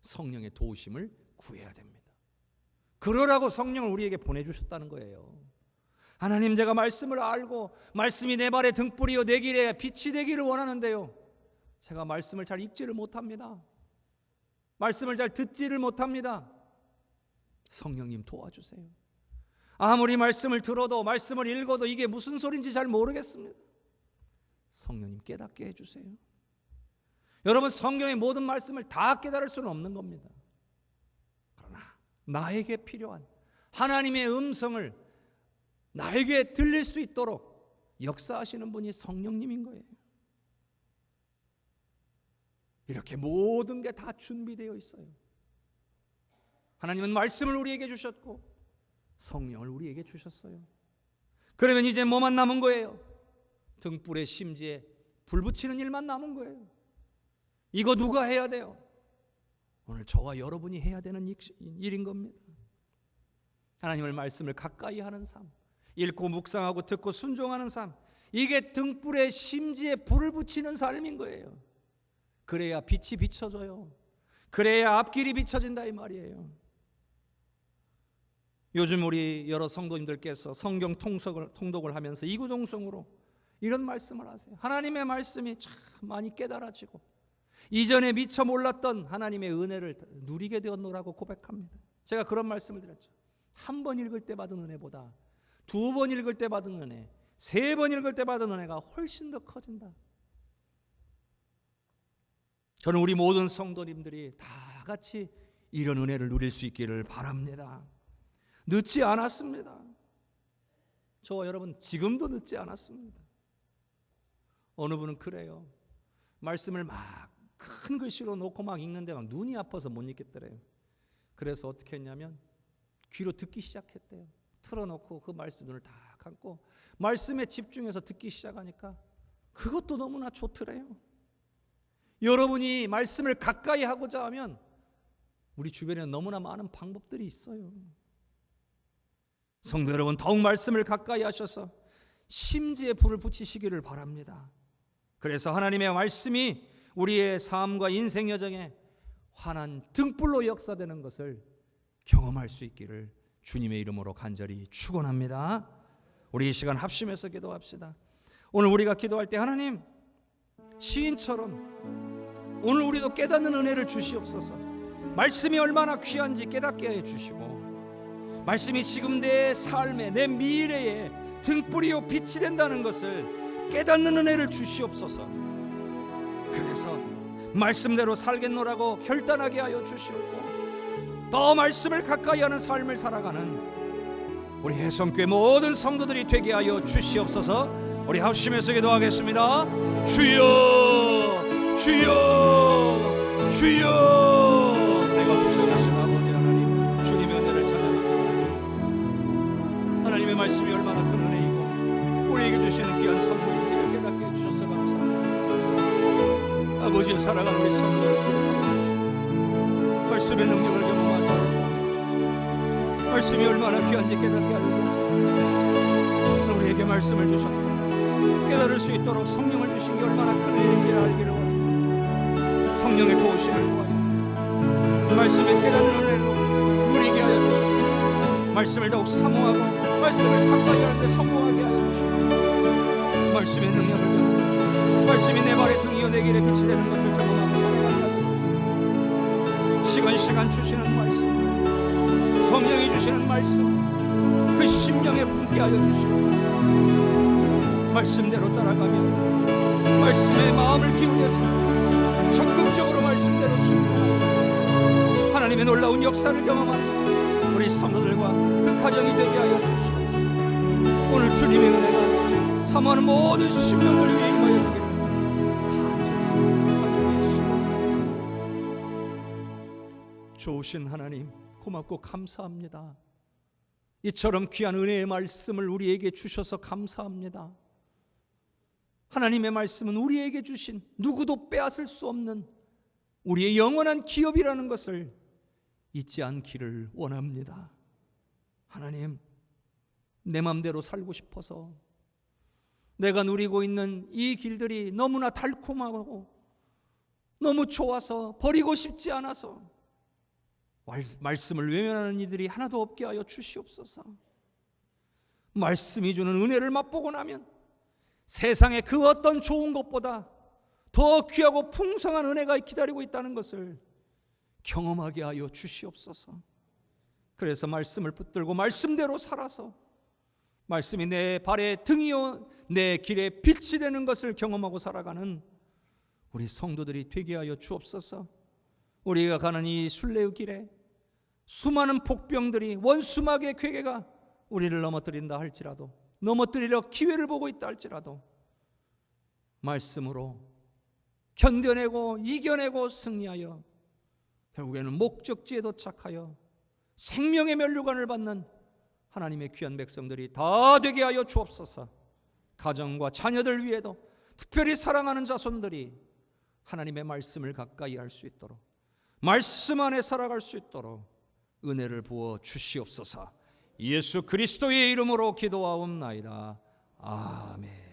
성령의 도우심을 구해야 됩니다. 그러라고 성령을 우리에게 보내주셨다는 거예요. 하나님, 제가 말씀을 알고 말씀이 내 발의 등불이요 내 길에 빛이 되기를 원하는데요, 제가 말씀을 잘 읽지를 못합니다. 말씀을 잘 듣지를 못합니다. 성령님 도와주세요. 아무리 말씀을 들어도 말씀을 읽어도 이게 무슨 소리인지 잘 모르겠습니다. 성령님 깨닫게 해주세요. 여러분, 성경의 모든 말씀을 다 깨달을 수는 없는 겁니다. 그러나 나에게 필요한 하나님의 음성을 나에게 들릴 수 있도록 역사하시는 분이 성령님인 거예요. 이렇게 모든 게 다 준비되어 있어요. 하나님은 말씀을 우리에게 주셨고 성령을 우리에게 주셨어요. 그러면 이제 뭐만 남은 거예요? 등불의 심지에 불 붙이는 일만 남은 거예요. 이거 누가 해야 돼요? 오늘 저와 여러분이 해야 되는 일인 겁니다. 하나님의 말씀을 가까이 하는 삶, 읽고 묵상하고 듣고 순종하는 삶, 이게 등불의 심지에 불을 붙이는 삶인 거예요. 그래야 빛이 비춰져요. 그래야 앞길이 비춰진다 이 말이에요. 요즘 우리 여러 성도님들께서 성경 통독을 하면서 이구동성으로 이런 말씀을 하세요. 하나님의 말씀이 참 많이 깨달아지고 이전에 미처 몰랐던 하나님의 은혜를 누리게 되었노라고 고백합니다. 제가 그런 말씀을 드렸죠. 한 번 읽을 때 받은 은혜보다 두 번 읽을 때 받은 은혜, 세 번 읽을 때 받은 은혜가 훨씬 더 커진다. 저는 우리 모든 성도님들이 다 같이 이런 은혜를 누릴 수 있기를 바랍니다. 늦지 않았습니다. 저와 여러분 지금도 늦지 않았습니다. 어느 분은 그래요. 말씀을 막 큰 글씨로 놓고 막 읽는데 막 눈이 아파서 못 읽겠더래요. 그래서 어떻게 했냐면 귀로 듣기 시작했대요. 틀어놓고 그 말씀 눈을 다 감고 말씀에 집중해서 듣기 시작하니까 그것도 너무나 좋더래요. 여러분이 말씀을 가까이 하고자 하면 우리 주변에 너무나 많은 방법들이 있어요. 성도 여러분, 더욱 말씀을 가까이 하셔서 심지에 불을 붙이시기를 바랍니다. 그래서 하나님의 말씀이 우리의 삶과 인생 여정에 환한 등불로 역사되는 것을 경험할 수 있기를 주님의 이름으로 간절히 축원합니다. 우리 이 시간 합심해서 기도합시다. 오늘 우리가 기도할 때 하나님, 시인처럼 오늘 우리도 깨닫는 은혜를 주시옵소서. 말씀이 얼마나 귀한지 깨닫게 해 주시고 말씀이 지금 내 삶에 내 미래에 등불이요 빛이 된다는 것을 깨닫는 은혜를 주시옵소서. 그래서 말씀대로 살겠노라고 결단하게 하여 주시옵고 더 말씀을 가까이 하는 삶을 살아가는 우리 해성교회 모든 성도들이 되게 하여 주시옵소서. 우리 합심해서 기도하겠습니다. 주여 주여 주여. 내가 복수하신 아버지 하나님, 주님의 은혜를 찬양합니다. 하나님의 말씀이 얼마나 큰 은혜이고 우리에게 주시는 귀한 선물인지를 깨닫게 해주셔서 감사합니다. 아버지의 사랑하는 우리 성도들, 말씀의 능력을 경험하게 하여 주옵소서. 말씀이 얼마나 귀한지 깨닫게 하여 주옵소서. 우리에게 말씀을 주셨고 깨달을 수 있도록 성령을 주신 게 얼마나 큰 은혜인지를 알기를 원합니다. 성령의 도우심을 구하여 말씀을 깨닫는 은혜로 누리게 하여 주시고 말씀을 더욱 사모하고 말씀을 가까이 하는 데 성공하게 하여 주시고 말씀의 능력을 경험하고 말씀이 내 발의 등이요 내 길에 빛이 되는 것을 경험하고 살아가게 하여 주옵소서. 시간 주시는 말씀, 성령이 주시는 말씀, 그 심령에 품게 하여 주시고 말씀대로 따라가며 말씀에 마음을 기울여서 적극적으로 말씀대로 순종하고 하나님의 놀라운 역사를 경험하는 우리 성도들과 그 가정이 되게 하여 주시옵소서. 오늘 주님의 은혜가 사모하는 모든 심령들 위에 임하여 주기를 간절히 예수님. 좋으신 하나님, 고맙고 감사합니다. 이처럼 귀한 은혜의 말씀을 우리에게 주셔서 감사합니다. 하나님의 말씀은 우리에게 주신 누구도 빼앗을 수 없는 우리의 영원한 기업이라는 것을 잊지 않기를 원합니다. 하나님, 내 맘대로 살고 싶어서 내가 누리고 있는 이 길들이 너무나 달콤하고 너무 좋아서 버리고 싶지 않아서 말씀을 외면하는 이들이 하나도 없게 하여 주시옵소서. 말씀이 주는 은혜를 맛보고 나면 세상에 그 어떤 좋은 것보다 더 귀하고 풍성한 은혜가 기다리고 있다는 것을 경험하게 하여 주시옵소서. 그래서 말씀을 붙들고 말씀대로 살아서 말씀이 내 발의 등이요 내 길에 빛이 되는 것을 경험하고 살아가는 우리 성도들이 되게 하여 주옵소서. 우리가 가는 이 순례의 길에 수많은 복병들이 원수마귀의 괴계가 우리를 넘어뜨린다 할지라도, 넘어뜨리려 기회를 보고 있다 할지라도 말씀으로 견뎌내고 이겨내고 승리하여 결국에는 목적지에 도착하여 생명의 면류관을 받는 하나님의 귀한 백성들이 다 되게 하여 주옵소서. 가정과 자녀들 위에도 특별히 사랑하는 자손들이 하나님의 말씀을 가까이 할 수 있도록, 말씀 안에 살아갈 수 있도록 은혜를 부어 주시옵소서. 예수 그리스도의 이름으로 기도하옵나이다. 아멘.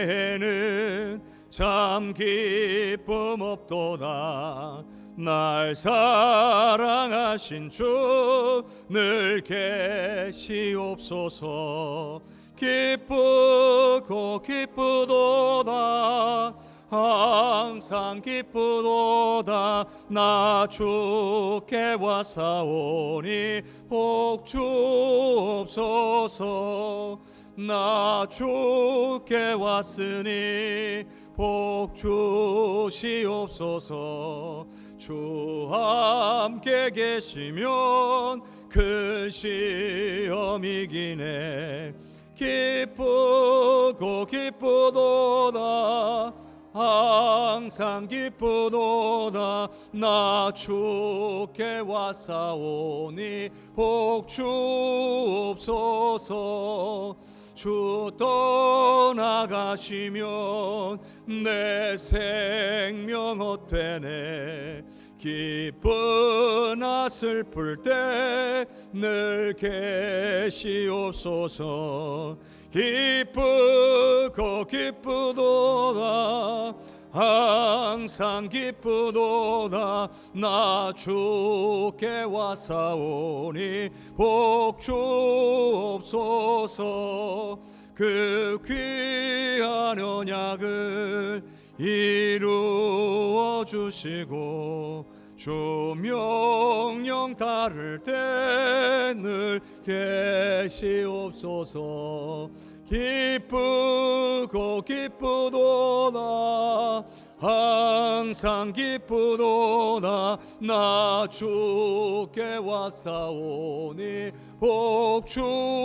춤성회에는 참 기쁨 없도다. 날 사랑하신 주 늘 계시옵소서. 기쁘고 기쁘도다. 항상 기쁘도다. 나 주께 왔사오니 복 주옵소서. 나 주께 왔으니 복 주시옵소서. 주 함께 계시면 그 시험 이기네. 기쁘고 기쁘도다. 항상 기쁘도다. 나 주께 왔사오니 복 주옵소서. 주 떠나가시면 내 생명 헛되네. 기쁘나 슬플 때 늘 계시옵소서. 기쁘고 기쁘도다. 항상 기쁘도다. 나 주께 왔사오니 복 주옵소서. 그 귀한 언약을 이루어 주시고 주 명령 따를 때 늘 계시옵소서. 기쁘고 기쁘도다. 항상 기쁘도다. 나 주께 왔사오니 복 주옵소서.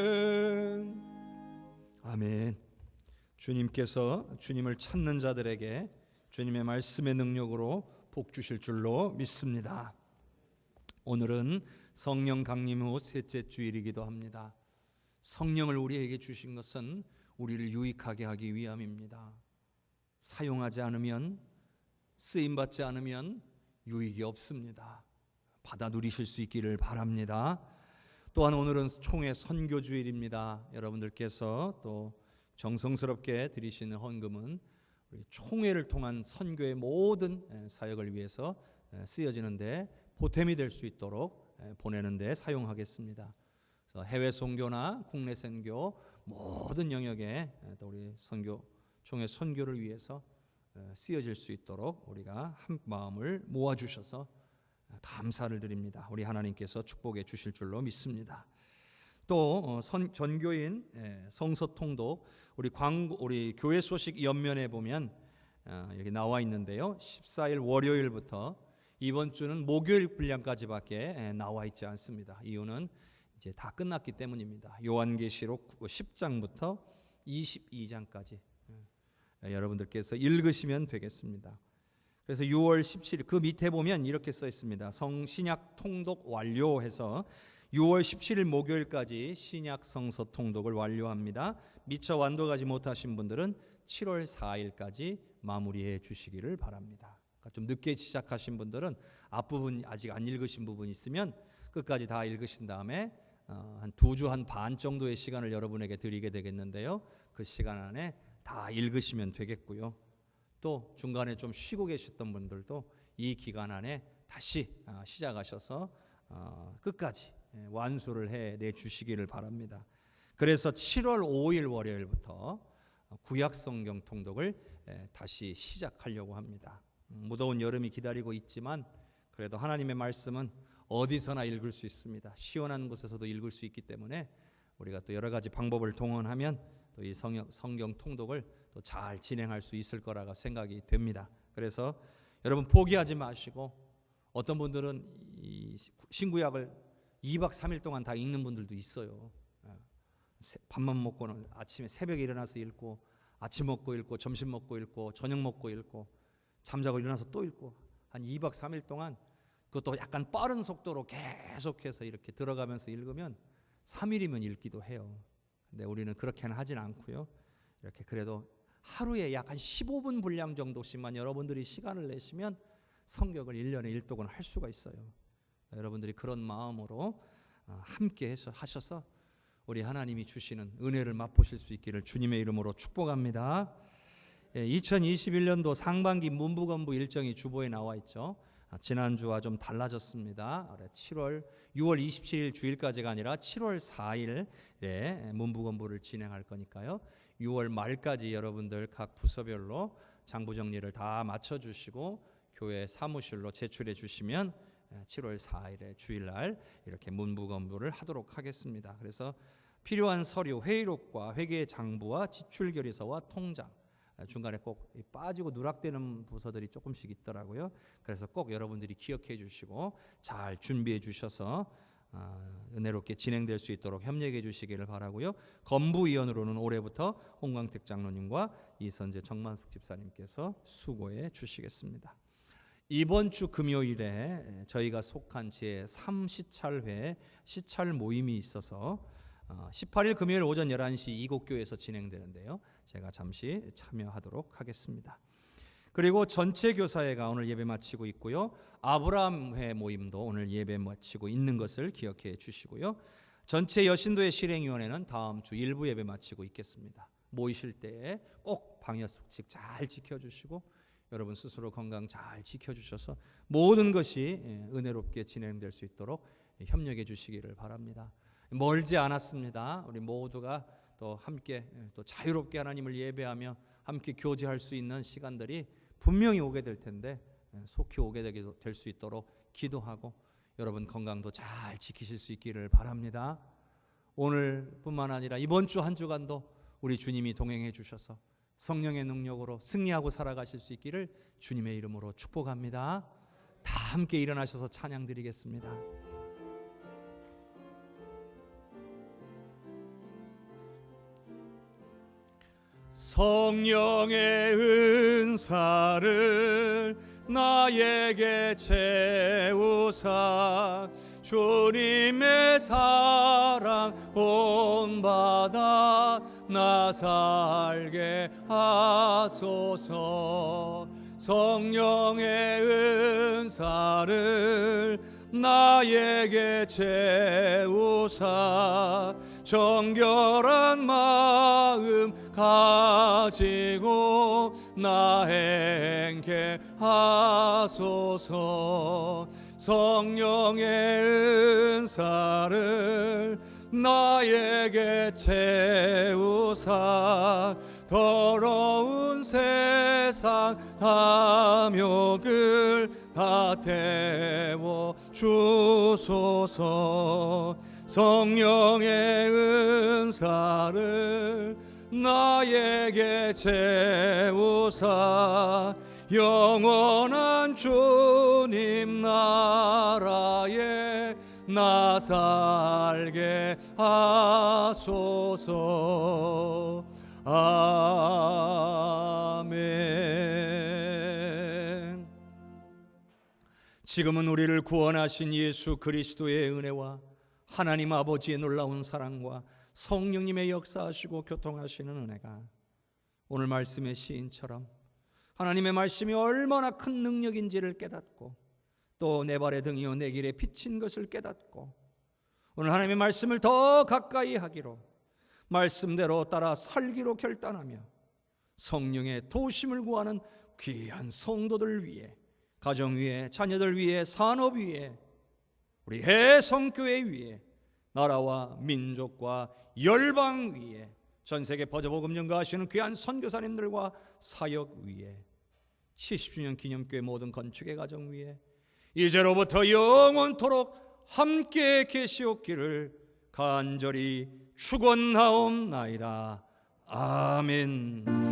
아멘. 아멘. 주님께서 주님을 찾는 자들에게 주님의 말씀의 능력으로 복 주실 줄로 믿습니다. 오늘은 성령 강림 후 셋째 주일이기도 합니다. 성령을 우리에게 주신 것은 우리를 유익하게 하기 위함입니다. 사용하지 않으면, 쓰임받지 않으면 유익이 없습니다. 받아 누리실 수 있기를 바랍니다. 또한 오늘은 총회 선교주일입니다. 여러분들께서 또 정성스럽게 드리시는 헌금은 우리 총회를 통한 선교의 모든 사역을 위해서 쓰여지는데 보탬이 될 수 있도록 보내는데 사용하겠습니다. 그래서 해외 선교나 국내 선교 모든 영역에 또 우리 선교 총회 선교를 위해서 쓰여질 수 있도록 우리가 한 마음을 모아 주셔서 감사를 드립니다. 우리 하나님께서 축복해 주실 줄로 믿습니다. 또 전교인 성서통독 우리 교회 소식 옆면에 보면 여기 나와 있는데요. 14일 월요일부터 이번 주는 목요일 분량까지밖에 나와 있지 않습니다. 이유는 이제 다 끝났기 때문입니다. 요한계시록 10장부터 22장까지 여러분들께서 읽으시면 되겠습니다. 그래서 6월 17일 그 밑에 보면 이렇게 써 있습니다. 신약 통독 완료해서 6월 17일 목요일까지 신약 성서 통독을 완료합니다. 미처 완독하지 못하신 분들은 7월 4일까지 마무리해 주시기를 바랍니다. 그러니까 좀 늦게 시작하신 분들은 앞부분 아직 안 읽으신 부분 있으면 끝까지 다 읽으신 다음에 한 2주 한 반 정도의 시간을 여러분에게 드리게 되겠는데요. 그 시간 안에 다 읽으시면 되겠고요. 또 중간에 좀 쉬고 계셨던 분들도 이 기간 안에 다시 시작하셔서 끝까지 완수를 해내 주시기를 바랍니다. 그래서 7월 5일 월요일부터 구약 성경 통독을 다시 시작하려고 합니다. 무더운 여름이 기다리고 있지만 그래도 하나님의 말씀은 어디서나 읽을 수 있습니다. 시원한 곳에서도 읽을 수 있기 때문에 우리가 또 여러 가지 방법을 동원하면 또 이 성경 통독을 또 잘 진행할 수 있을 거라고 생각이 됩니다. 그래서 여러분 포기하지 마시고, 어떤 분들은 이 신구약을 2박 3일 동안 다 읽는 분들도 있어요. 밥만 먹고는 아침에 새벽에 일어나서 읽고, 아침 먹고 읽고, 점심 먹고 읽고, 저녁 먹고 읽고, 잠자고 일어나서 또 읽고, 한 2박 3일 동안, 그것도 약간 빠른 속도로 계속해서 이렇게 들어가면서 읽으면 3일이면 읽기도 해요. 근데 우리는 그렇게는 하진 않고요. 이렇게 그래도 하루에 약 한 15분 분량 정도씩만 여러분들이 시간을 내시면 성경을 1년에 일독은 할 수가 있어요. 여러분들이 그런 마음으로 함께 하셔서 우리 하나님이 주시는 은혜를 맛보실 수 있기를 주님의 이름으로 축복합니다. 2021년도 상반기 문부건부 일정이 주보에 나와 있죠. 지난주와 좀 달라졌습니다. 6월 27일 주일까지가 아니라 7월 4일에 문부건부를 진행할 거니까요. 6월 말까지 여러분들 각 부서별로 장부 정리를 다 맞춰주시고 교회 사무실로 제출해 주시면 7월 4일에 주일날 이렇게 문부건부를 하도록 하겠습니다. 그래서 필요한 서류, 회의록과 회계 장부와 지출결의서와 통장, 중간에 꼭 빠지고 누락되는 부서들이 조금씩 있더라고요. 그래서 꼭 여러분들이 기억해 주시고 잘 준비해 주셔서 은혜롭게 진행될 수 있도록 협력해 주시기를 바라고요. 건부위원으로는 올해부터 홍광택 장로님과 이선재 정만숙 집사님께서 수고해 주시겠습니다. 이번 주 금요일에 저희가 속한 제3시찰회 시찰 모임이 있어서 18일 금요일 오전 11시 이곡교에서 진행되는데요. 제가 잠시 참여하도록 하겠습니다. 그리고 전체 교사회가 오늘 예배 마치고 있고요. 아브라함회 모임도 오늘 예배 마치고 있는 것을 기억해 주시고요. 전체 여신도의 실행위원회는 다음 주 일부 예배 마치고 있겠습니다. 모이실 때에 꼭 방역수칙 잘 지켜주시고 여러분 스스로 건강 잘 지켜주셔서 모든 것이 은혜롭게 진행될 수 있도록 협력해 주시기를 바랍니다. 멀지 않았습니다. 우리 모두가 또 함께 또 자유롭게 하나님을 예배하며 함께 교제할 수 있는 시간들이 분명히 오게 될 텐데 속히 오게 될 수 있도록 기도하고 여러분 건강도 잘 지키실 수 있기를 바랍니다. 오늘뿐만 아니라 이번 주 한 주간도 우리 주님이 동행해 주셔서 성령의 능력으로 승리하고 살아가실 수 있기를 주님의 이름으로 축복합니다. 다 함께 일어나셔서 찬양 드리겠습니다. 성령의 은사를 나에게 채우사 주님의 사랑 본받아 나 살게 하소서. 성령의 은사를 나에게 채우사 정결한 마음 가지고 나 행케 하소서. 성령의 은사를 나에게 채우사 더러운 세상 탐욕을 다 태워 주소서. 성령의 은사를 나에게 채우사 영원한 주님 나라에 나 살게 하소서. 아멘. 지금은 우리를 구원하신 예수 그리스도의 은혜와 하나님 아버지의 놀라운 사랑과 성령님의 역사하시고 교통하시는 은혜가 오늘 말씀의 시인처럼 하나님의 말씀이 얼마나 큰 능력인지를 깨닫고 또 내 발의 등이요 내 길에 비친 것을 깨닫고 오늘 하나님의 말씀을 더 가까이 하기로 말씀대로 따라 살기로 결단하며 성령의 도우심을 구하는 귀한 성도들 위해 가정 위에 자녀들 위에 산업 위에 우리 해성교회 위에 나라와 민족과 열방 위에 전세계 버저복음 전가하시는 귀한 선교사님들과 사역 위에 70주년 기념교회 모든 건축의 가정 위에 이제로부터 영원토록 함께 계시옵기를 간절히 축원하옵나이다. 아멘.